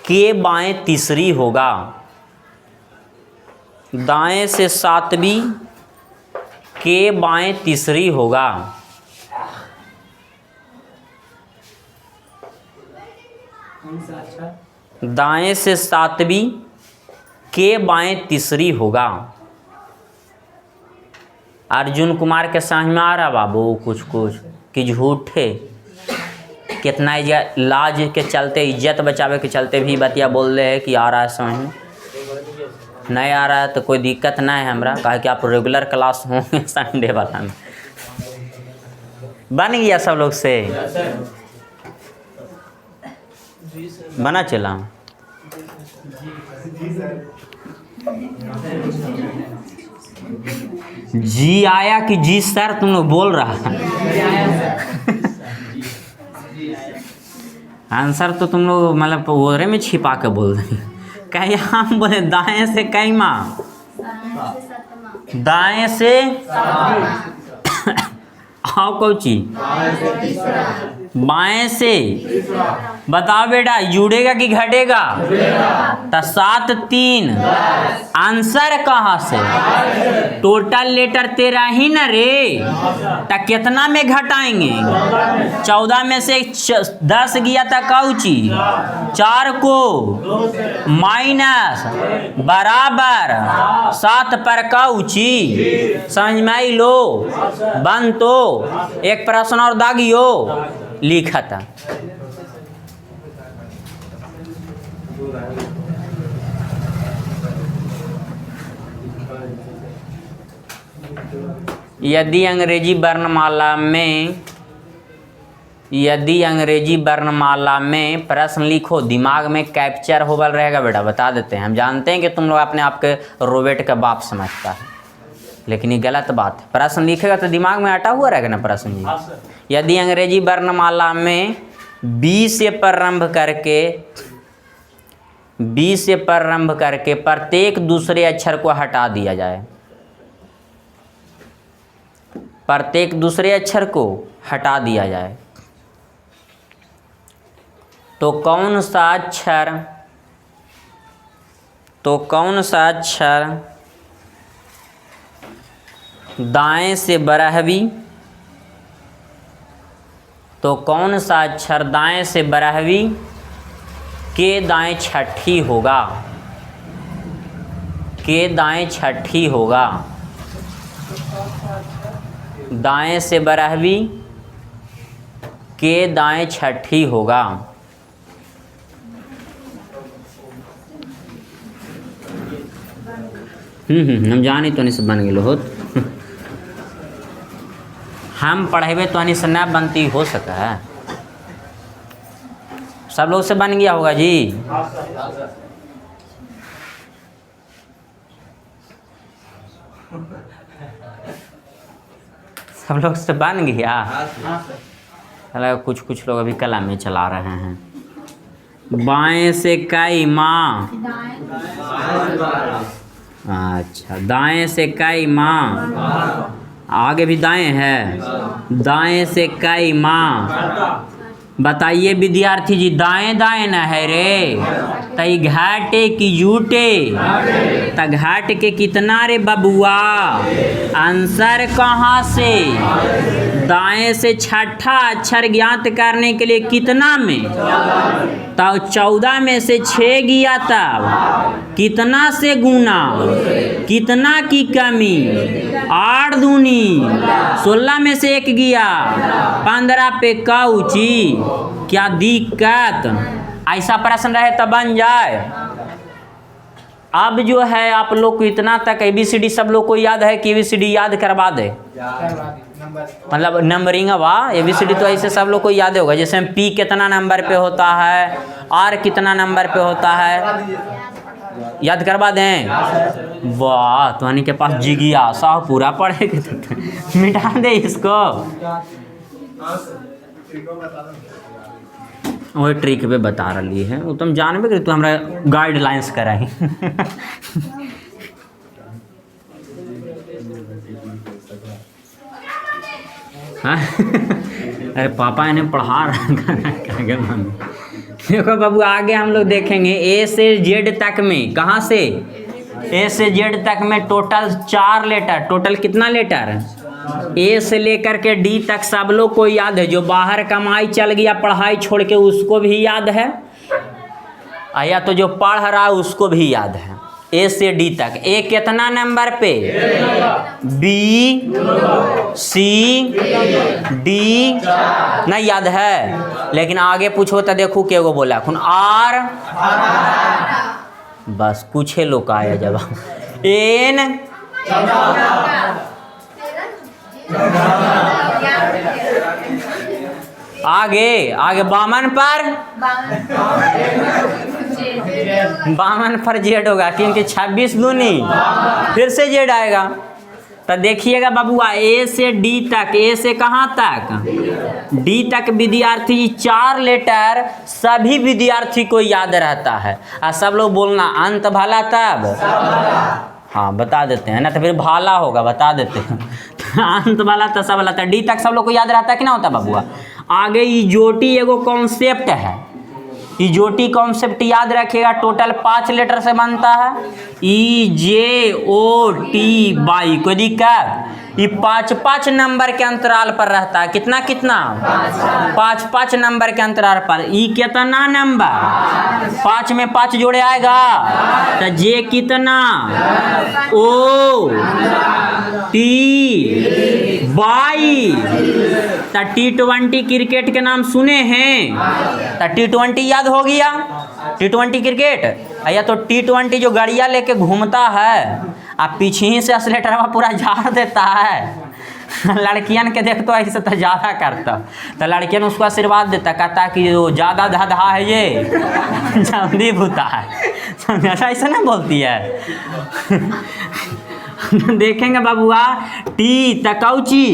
के बाएं तीसरी होगा? दाएं से 7वीं के बाएं तीसरी होगा। दाएं से 7वीं के बाएं तीसरी होगा। अर्जुन कुमार के समझ में आ रहा बाबू कुछ कुछ कि झूठे? कितना लाज के चलते, इज्जत बचावे के चलते भी बतिया बोल रहे हैं कि आ रहा है समझ में। नहीं आ रहा है तो कोई दिक्कत ना है हमरा, कहा कि आप रेगुलर क्लास होंगे संडे वाला में। बन गया सब लोग से? बना चला? जी आया कि जी सर तुम लोग बोल रहा है? आंसर तो तुम लोग मतलब ओरे में छिपा के बोल रहे हैं। कहीं हम बोले दाएं से कैमा? दाएं से आओ कौची? बाएं से? बताओ बेटा जुड़ेगा कि घटेगा? तो 7 3 आंसर कहाँ से? टोटल लेटर 13 ही ना रे। तो कितना में घटाएंगे? 14 में से 10 गया था कौची? 4 को माइनस बराबर 7 पर कौची? समझ में आई लो? बन तो एक प्रश्न और दागियो लिखा था। यदि अंग्रेजी वर्णमाला में प्रश्न लिखो, दिमाग में कैप्चर होवल रहेगा बेटा, बता देते हैं। हम जानते हैं कि तुम लोग अपने आप के रोबोट का बाप समझता है, लेकिन ये गलत बात है। प्रश्न लिखेगा तो दिमाग में अटा हुआ रहेगा ना प्रश्न जी। यदि अंग्रेजी वर्णमाला में बी से प्रारंभ करके प्रत्येक दूसरे अक्षर को हटा दिया जाए, प्रत्येक दूसरे अक्षर को हटा दिया जाए, तो कौन सा अक्षर दाएं से बराहवी, तो कौन सा अक्षर दाएं से बराहवी के दाएं छठी होगा, के दाएं छठी होगा, दाएं से बराहवी के दाएं छठी होगा। हम जानी तो नहीं से बन गए होत हम पढ़ेबे तो नहीं से ना बनती हो सका है, सब लोग से बन गया होगा जी। सब लोग से बन गया। चलो कुछ लोग अभी कला में चला रहे हैं। बाएं से कई माँ, अच्छा दाएं से कई माँ, आगे भी दाएं है, दाएं से कई माँ। बताइए विद्यार्थी जी, दाएं दाएं न है रे, तई घाटे की जूटे, त घाट के कितना रे बबुआ, आंसर कहाँ से, दाएं से छठा अक्षर ज्ञात करने के लिए कितना में, तब 14 में से 6 गया, तब कितना से गुना, कितना की कमी, 8 दूनी 16 में से 1 गया, 15 पे काउची, क्या दिक्कत। ऐसा प्रश्न रहे तो बन जाए। अब जो है आप लोग को इतना तक ABCD सब लोग को याद है कि ABCD याद करवा दे, मतलब नंबरिंग वा ABCD तो ऐसे सब लोग को याद होगा। जैसे P कितना नंबर पे होता है, R कितना नंबर पे होता है, याद करवा दें। वाह, तुम्हारे के पास जिज्ञासा पूरा पढ़ेगा तो मिटा दे इसको। वही ट्रिक पे बता रही है, वो तुम जानबे करी, तू हमरा गाइडलाइंस कराई। हाँ? अरे पापा इन्हें पढ़ा रहा है। देखो बाबू, आगे हम लोग देखेंगे A से Z तक में, कहाँ से A से Z तक में टोटल 4 लेटर, टोटल कितना लेटर, A से लेकर के D तक सब लोग को याद है। जो बाहर कमाई चल गया पढ़ाई छोड़ के उसको भी याद है, या तो जो पढ़ रहा है उसको भी याद है। A से D तक A कितना नंबर पे, B C D नहीं याद है, लेकिन आगे पूछो तो देखो के वो बोला खुन R, बस कुछ है लोग आया जवाब। N आगे बामन पर जेड होगा, क्योंकि 26 दूनी फिर से जेड आएगा। तो देखिएगा बाबूआ, A से D तक, A से कहाँ तक D तक विद्यार्थी 4 लेटर सभी विद्यार्थी को याद रहता है। और सब लोग बोलना अंत भाला तब, हाँ बता देते हैं ना, तो फिर भाला होगा, बता देते हैं। अंत वाला तो सब वाला था। D तक सब लोग को याद रहता है कि ना होता बाबूआ। आगे इजोटी एगो कॉन्सेप्ट है, इजोटी कॉन्सेप्ट याद रखिएगा, टोटल 5 लेटर से बनता है। EJOT बाई, कोई दिक्कत। ये 5-5 नंबर के अंतराल पर रहता है, कितना 5-5 नंबर के अंतराल पर। ई कितना नंबर, 5 में 5 जोड़े आएगा, तो J कितना, OT 22। तो T20 क्रिकेट के नाम सुने हैं, तो T20 याद हो गया, T20 क्रिकेट। या तो T20 जो गाड़ियाँ लेके घूमता है, आप पीछे ही से एक्सीलेटर पूरा झाड़ देता है, लड़कियन के देखते ऐसे तो ज़्यादा करता, तो लड़कियन उसको आशीर्वाद देता, कहता कि वो ज़्यादा धधा है ये जल्दी भूता है, समझा? ऐसा ना बोलती है। देखेंगे बबुआ टी तकौची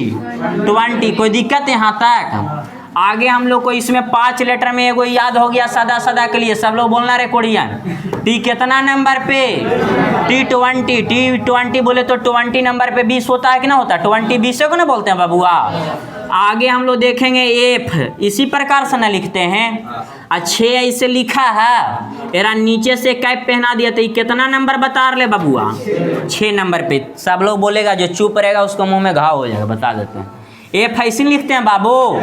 20, कोई दिक्कत है यहाँ तक? आगे हम लोग को इसमें 5 लेटर में एगो याद हो गया सदा सदा के लिए, सब लोग बोलना रे कोरियन। टी कितना नंबर पे? T20 बोले तो 20 नंबर पे 20 होता है कि ना होता है? 20 20 को ना बोलते हैं बबुआ। आगे हम लोग देखेंगे एफ, इसी प्रकार से ना लिखते हैं। अच्छे ऐसे लिखा है, एरा नीचे से कैप पहना दिया, तो ये कितना नंबर बता रहे बबुआ? 6 नंबर पे। सब लोग बोलेगा, जो चुप रहेगा उसको मुंह में घाव हो जाएगा, बता देते हैं। एफ ऐसे लिखते हैं बाबू,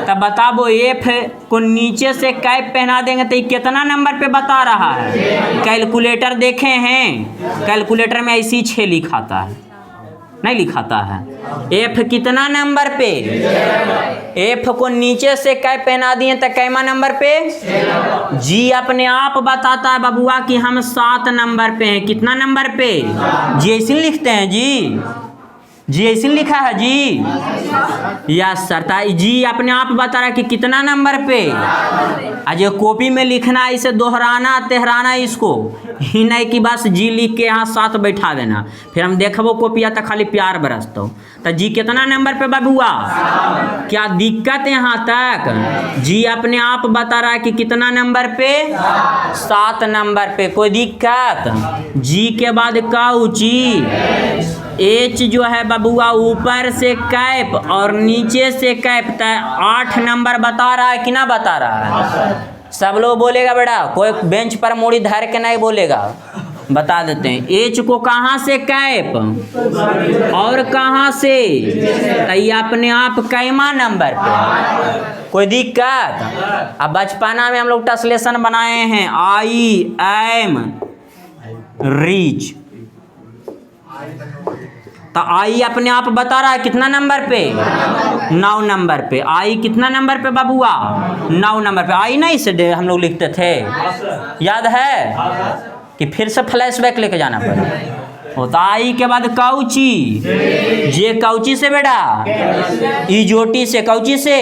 तब बताबो एफ को नीचे से कैप पहना देंगे तो ये कितना नंबर पे बता रहा है? कैलकुलेटर देखे हैं? कैलकुलेटर में ऐसी 6 लिखाता है, नहीं लिखाता है। एफ कितना नंबर पे? एफ को नीचे से कैप पहना दिए तो कैमा नंबर पे? जी अपने आप बताता है बबुआ कि हम 7 नंबर पे हैं। कितना नंबर पे? जी ऐसे लिखते हैं जी ऐसे लिखा है जी। यस सर, जी अपने आप बता रहा है कि कितना नंबर पे। आज ये कॉपी में लिखना, इसे दोहराना तेहराना इसको ही नहीं कि बस जी लिख के यहाँ 7 बैठा देना, फिर हम देखबो कॉपिया तो खाली प्यार बरसतो। तो जी कितना नंबर पे बबुआ? क्या दिक्कत है यहाँ तक? जी अपने आप बता रहा है कि कितना नंबर पे? 7 नंबर पे। कोई दिक्कत? जी के बाद काउची, एच जो है बबुआ ऊपर से कैप और नीचे से कैप, 8 नंबर बता रहा है कि ना बता रहा है? सब लोग बोलेगा बेटा, कोई बेंच पर मूड़ी धर के नहीं बोलेगा, बता देते हैं। एच को कहाँ से कैप और कहाँ से? ये अपने आप कैमा नंबर पे। कोई दिक्कत? अब बचपना में हम लोग ट्रांसलेशन बनाए हैं, आई एम रिच, तो आई अपने आप बता रहा है कितना नंबर पे? 9 नंबर पे। आई कितना नंबर पे बबुआ? 9 नंबर पे। आई नहीं से हम लोग लिखते थे, याद है कि फिर से फ्लैशबैक लेके जाना पड़ेगा? होता आई के बाद काउची, जे काउची से बेटा? इजोटी से। काउची से?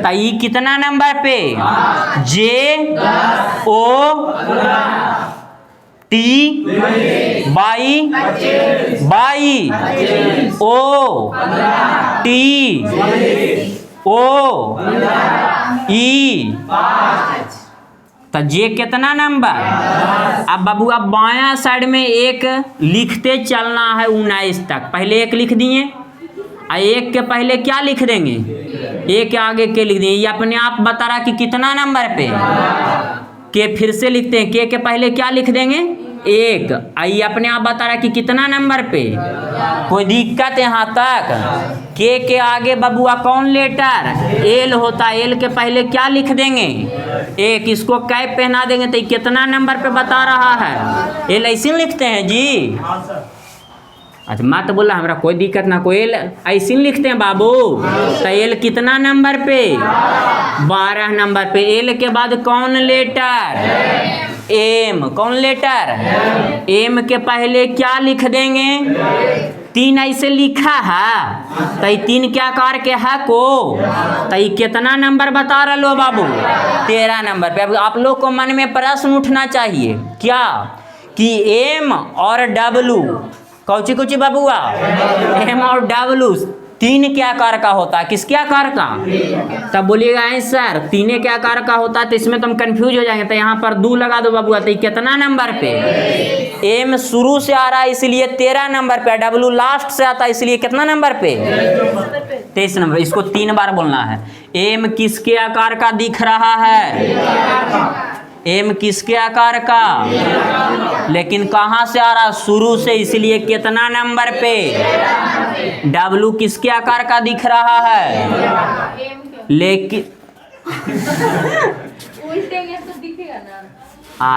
तो ई कितना नंबर पे? J O T by O T O E, तो जे कितना नंबर? अब बबुआ बायां साइड में एक लिखते चलना है 19 तक। पहले 1 लिख दिए, और 1 के पहले क्या लिख देंगे? 1 के आगे के लिख दिए। ये अपने आप बता रहा कि कितना नंबर पे? के। फिर से लिखते हैं, के पहले क्या लिख देंगे? 1। आई अपने आप बता रहा कि कितना नंबर पे? कोई दिक्कत यहाँ तक? के आगे बबुआ कौन लेटर? एल होता है। एल के पहले क्या लिख देंगे? 1। इसको कैप पहना देंगे तो कितना नंबर पे बता रहा है? एल ऐसे लिखते हैं जी। अच्छा मत बोला, हमरा कोई दिक्कत ना। कोई एल ऐसे लिखते हैं बाबू। तो एल कितना नंबर पे? 12 नंबर पे। एल के बाद कौन लेटर? एम। कौन लेटर? एम के पहले क्या लिख देंगे? 3 ऐसे लिखा है, तो 3 क्या आकार के है को? तो कितना नंबर बता रहे लो बाबू? 13 नंबर पे। अब आप लोग को मन में प्रश्न उठना चाहिए क्या कि एम और डब्लू कौची कौची बबुआ? एम और डब्लू 3 के आकार का होता है। किसके आकार का? तब बोलिएगा सर 3 के आकार का होता है, तो इसमें तुम कंफ्यूज हो जाएंगे। तो यहाँ पर 2 लगा दो बबुआ। तो कितना नंबर पे? एम शुरू से आ रहा है इसलिए 13 नंबर पे। डब्लू लास्ट से आता है इसलिए कितना नंबर पे? 23 नंबर। इसको 3 बार बोलना है। एम किसके आकार का दिख रहा है? एम किसके आकार का? लेकिन कहाँ से आ रहा? शुरू से, इसलिए कितना नंबर पे? डब्लू किसके आकार का दिख रहा है? लेकिन उल्टेंगे तो दिखेगा ना।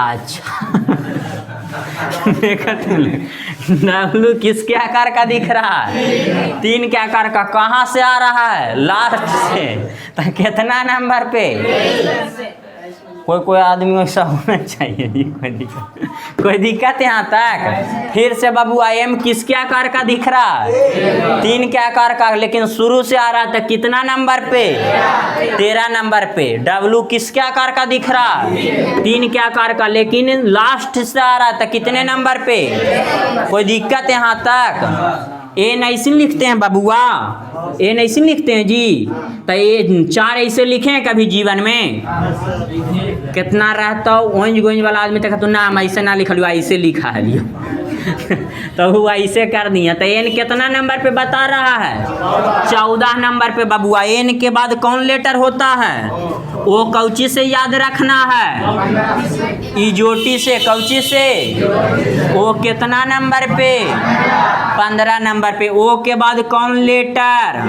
अच्छा देखा तुमने, डब्लू किसके आकार का दिख रहा है? 3 के आकार का। कहाँ से आ रहा है? लास्ट से। तो कितना नंबर पे? कोई कोई आदमी वैसा होना चाहिए जी, कोई दिक्कत यहाँ तक। फिर से बाबू एम किसके आकार का दिख रहा है? 3 के आकार का, लेकिन शुरू से आ रहा था कितना नंबर पे? 13 नंबर पे। डब्लू किसके आकार का दिख रहा है? 3 के आकार का, लेकिन लास्ट से आ रहा था कितने नंबर पे? कोई दिक्कत यहाँ तक? ए नहीं लिखते हैं बबुआ, ए नहीं लिखते हैं जी। तो ये 4 ऐसे लिखे हैं कभी जीवन में? कितना रहता ओंज गोंज वाला आदमी तक तो ना हम ऐसे ना लिखल, ऐसे लिखा है लियो तो वो ऐसे कर दिया। तो एन कितना नंबर पे बता रहा है? 14 नंबर पे बबुआ। एन के बाद कौन लेटर होता है? वो कौची से याद रखना है? इजोटी से। कौची से? वो कितना नंबर पे? 15 नंबर पे। ओ के बाद कौन लेटर?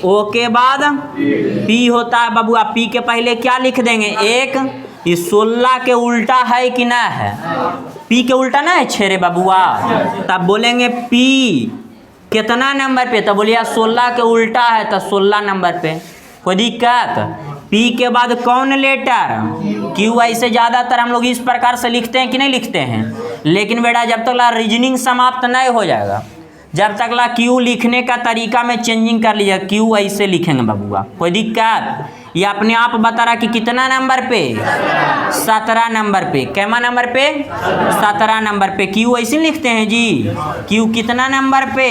ओ के बाद पी होता है बबुआ। पी के पहले क्या लिख देंगे? 1। ये 16 के उल्टा है कि ना है? पी के उल्टा ना है छेरे बबुआ। तब बोलेंगे पी कितना नंबर पे? तो बोलिए 16 के उल्टा है, तो 16 नंबर पे। कोई दिक्कत? पी के बाद कौन लेटर? क्यू। ऐसे ज़्यादातर हम लोग इस प्रकार से लिखते हैं कि नहीं लिखते हैं? लेकिन बेटा जब तक ला रीजनिंग समाप्त नहीं हो जाएगा, जब तक ला क्यू लिखने का तरीका में चेंजिंग कर लीजिए। क्यू ऐसे लिखेंगे बबुआ। कोई दिक्कत? ये अपने आप बता रहा कि कितना नंबर पे? 17 नंबर पे। कैमा नंबर पे? 17 नंबर पे। क्यू ऐसे लिखते हैं जी। क्यू कितना नंबर पे?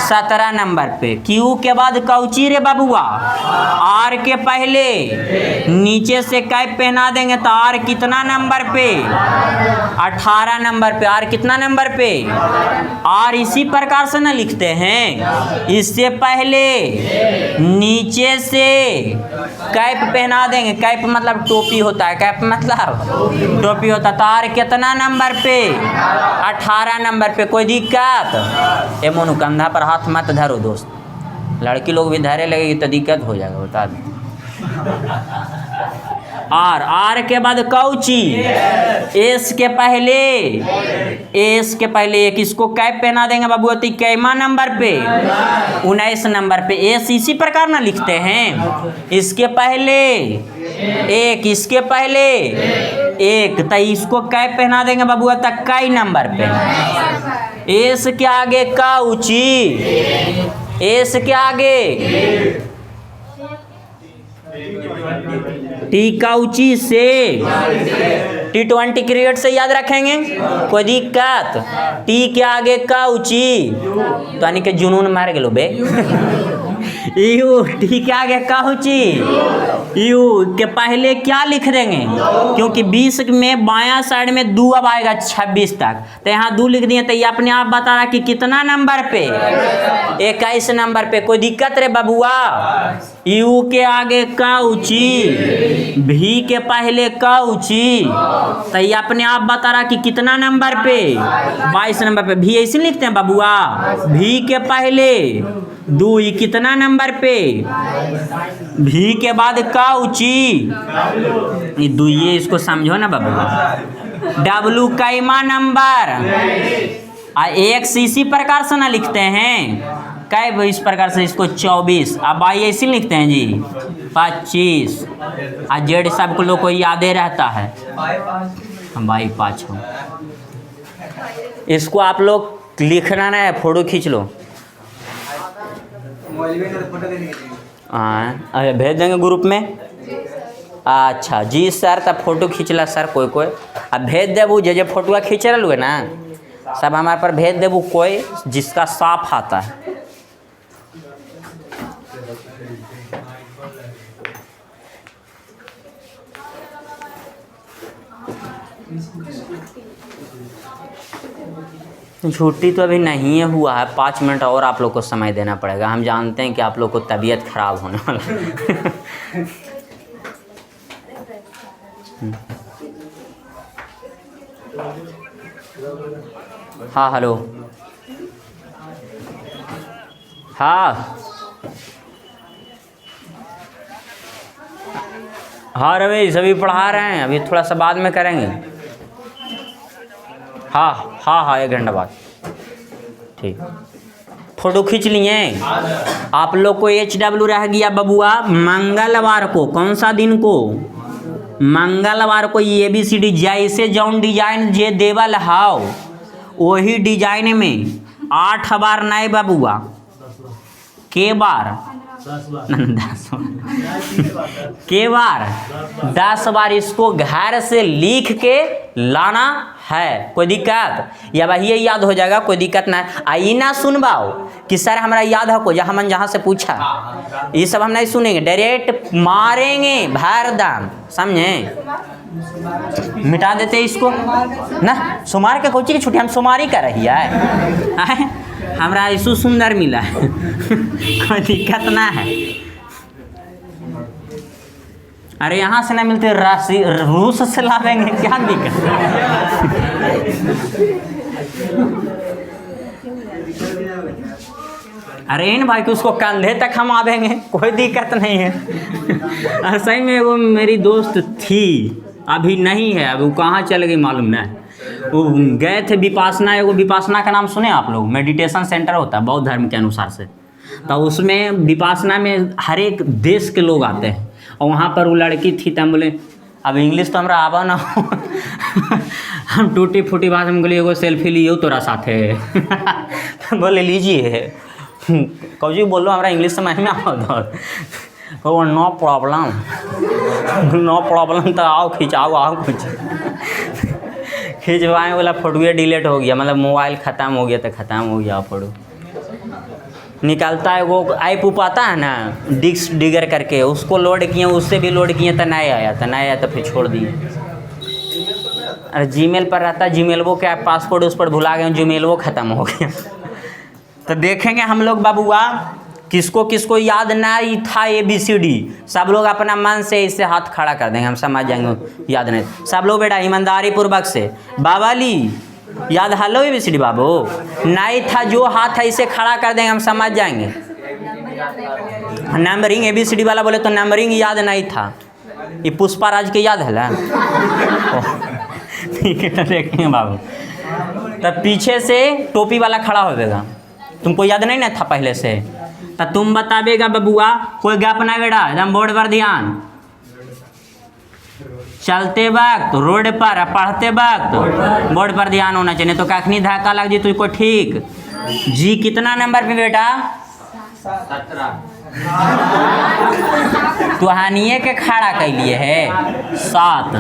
17 नंबर पे। क्यू के बाद कौची रे बबुआ? आर के पहले नीचे से कैप पहना देंगे तो आर कितना नंबर पे? 18 नंबर पे। आर कितना नंबर पे? आर इसी प्रकार से ना लिखते हैं। इससे पहले नीचे से कैप पहना देंगे। कैप मतलब टोपी होता है। कैप मतलब टोपी होता है। तो आर कितना नंबर पे? 18 नंबर पे। कोई दिक्कत? ए मोनू कंधा पर हाथ मत धरो दोस्त, लड़की लोग भी धरे लगेगी तो दिक्कत हो जाएगा, बता दो। आर के बाद कौची? एस के पहले, एस के पहले एक इसको कैप पहना देंगे बाबू। कैमा नंबर पे? 19 नंबर पे। एस इसी प्रकार ना लिखते हैं। इसके पहले एक, इसके पहले एक, तो इसको कैप पहना देंगे बाबू तक कई नंबर पे? एस के आगे कौची? एस के आगे टी कौची से? T20 क्रिकेट से याद रखेंगे। कोई दिक्कत? टी के आगे कौची? तो यानी कि जुनून मार गेलो बे यू। टी के आगे कौची? यू के पहले क्या लिख देंगे? क्योंकि 20 में बायां साइड में 2 अब आएगा 26 तक, तो यहाँ 2 लिख दिए। तो ये अपने आप बता रहा कि कितना नंबर पे? 21 नंबर पे। कोई दिक्कत रे बबुआ? यू के आगे कौची? भी के पहले कौची? तो ये अपने आप बता रहा कि कितना नंबर पे? 22 नंबर पे। भी ऐसे लिखते हैं बबुआ। भी के पहले 2, ये कितना नंबर पे? भी के बाद कौची? ये 2, ये इसको समझो ना बबुआ। डब्लू कैमा नंबर? एक इसी प्रकार से ना लिखते हैं। कै इस प्रकार से इसको 24। अब आई ऐसे लिखते हैं जी 25। और जेड सबको लोग को यादे रहता है। हम भाई 5 हो। इसको आप लोग लिखना ना है, फोटो खींच लो। हाँ भेज देंगे ग्रुप में। अच्छा जी सर, तब फोटो खींचला सर कोई कोई। अब भेज देबू जे फोटोआ खींच रहा है ना, सब हमारे पर भेज देबू कोई जिसका साफ आता है। छुट्टी तो अभी नहीं हुआ है, 5 मिनट और आप लोग को समय देना पड़ेगा। हम जानते हैं कि आप लोग को तबीयत खराब होने वाला हाँ हेलो। हाँ हाँ रमेश अभी पढ़ा रहे हैं, अभी थोड़ा सा बाद में करेंगे। हाँ हाँ हाँ 1 घंटा बाद। ठीक, फोटो खींच लिए आप लोग को। HW रह गया बबुआ मंगलवार को। कौन सा दिन को? मंगलवार को ABCD जैसे जौन डिजाइन जे देवल हाउ वही डिजाइन में 8 बार नहीं बबुआ के बार 10 के बार 10 बार इसको घर से लिख के लाना है। कोई दिक्कत या वही याद हो जाएगा, कोई दिक्कत ना है। आई ना सुनवाओ कि सर हमारा याद है को हमन जहाँ से पूछा, ये सब हम नहीं सुनेंगे, डायरेक्ट मारेंगे भर दाम, समझे? मिटा देते इसको ना। सोमवार के कोची की छुट्टी हम सोमवारी कर रही है हमरा ऐसो सुंदर मिला है कोई दिक्कत ना है। अरे यहाँ से ना मिलते रूस से लावेंगे, क्या दिक्कत? अरे इन भाई कि उसको कंधे तक हम आवेंगे, कोई दिक्कत नहीं है। सही में वो मेरी दोस्त थी, अभी नहीं है, अब वो कहाँ चल गई मालूम नहीं। वो गए थे विपासना, एगो विपासना का नाम सुने आप लोग? मेडिटेशन सेंटर होता है बौद्ध धर्म के अनुसार से, तो उसमें विपासना में हर एक देश के लोग आते हैं। और वहाँ पर वो लड़की थी, तो हम बोले अब इंग्लिश तो हमारा आवा ना हो हम टूटी फूटी बात हम बोले एगो सेल्फी लियो तोरा साथे बोले लीजिए कौजी बोलो हमारा इंग्लिश समझ में आओ। नो प्रॉब्लम तो आओ खिंचाओ, आओ कुछ खिंचवाए वाला फोटो डिलीट हो गया, मतलब मोबाइल ख़त्म हो गया तो ख़त्म हो गया फोटो। निकलता है वो ऐप आता है ना डिस्क डिगर करके, उसको लोड किए, उससे भी लोड किए तो नहीं आया, तो फिर छोड़ दिए। अरे जीमेल पर रहता है, जीमेल वो क्या पासपोर्ट उस पर भुला गए, जीमेल वो ख़त्म हो गया। तो देखेंगे हम लोग बाबूआ किसको किसको याद नहीं था ABCD, सब लोग अपना मन से इससे हाथ खड़ा कर देंगे, हम समझ जाएंगे याद नहीं। सब लोग बेटा ईमानदारी पूर्वक से बाबाली याद हलो ABCD बाबू नहीं था, जो हाथ है इसे खड़ा कर देंगे, हम समझ जाएंगे। नंबरिंग ABCD वाला बोले तो नंबरिंग याद नहीं था, ये पुष्पा राज के याद है ना ठीक है। तो देखेंगे बाबू, तब पीछे से टोपी वाला खड़ा होगा, तुमको याद नहीं ना था पहले से, तो तुम बताबेगा बबुआ, कोई गप ना बेटा, एकदम बोर्ड पर ध्यान। चलते वक्त रोड पर, पढ़ते वक्त बोर्ड पर ध्यान होना चाहिए, तो कखनी धक्का लग जी तुझको ठीक। जी कितना नंबर पे बेटा? 17। तो हानिए के खड़ा कर लिए है 7।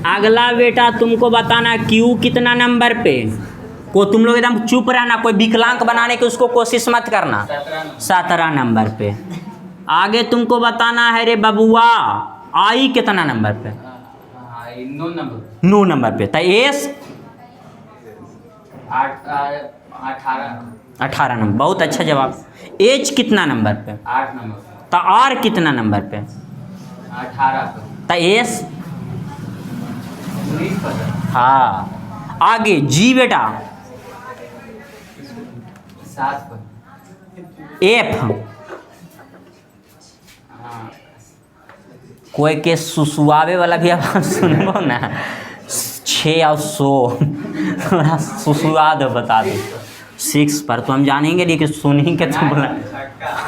अगला बेटा तुमको बताना क्यू कितना नंबर पे, को तुम लोग एकदम चुप रहना, कोई विकलांग बनाने की उसको कोशिश मत करना। 17 नंबर पे। आगे तुमको बताना है रे बबुआ आई कितना नंबर पे? 9 नंबर पे। तो एस 18 नंबर, बहुत अच्छा जवाब। एच कितना नंबर पे? 8 नंबर। तो आर कितना नंबर पे? 18 पे। तो एस 19 पर। हाँ। आगे जी बेटा 7 पर। एफ हाँ। कोई के सुसुआवे वाला भी आवाज सुनबो ना 6 और 100 सुसुआ दो, बता दो 6 पर, तो हम जानेंगे नहीं कि सुनी के तुम बोला।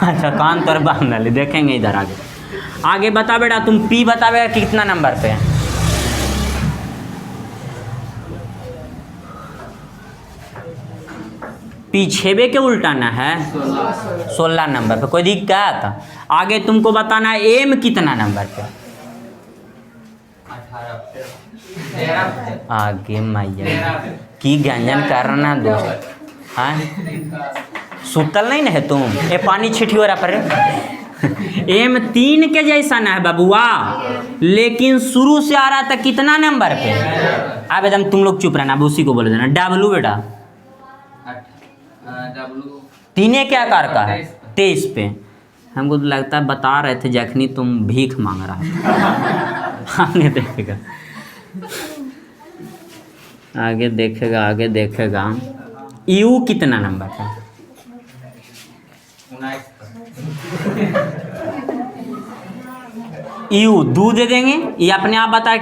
अच्छा कान तर बांध ले, देखेंगे इधर आगे। आगे बता बेटा तुम पी बतावेगा कितना नंबर पे? पीछे के उल्टाना है 16 नंबर पे, कोई दिक्कत? आगे तुमको बताना है एम कितना नंबर पे? 18 पे। 13 पे। आगे मैया की गंजन करना दोस्त, हाँ सुतल नहीं ना है तुम? ये पानी छिटी हो रहा पर एम 3 के जैसा ना है बबुआ, लेकिन शुरू से आ रहा था कितना नंबर पे? अब एकदम तुम लोग चुप रहना, अब उसी को बोले देना। डब्लू बेटा W 3 क्या आकार का है? 23 पे। हमको तो लगता है बता रहे थे जखनी तुम भीख मांग रहा है। आगे देखेगा, आगे देखेगा, आगे देखेगा। यू कितना नंबर का? 19 पर। यू दू दे देंगे, ये अपने आप बता कि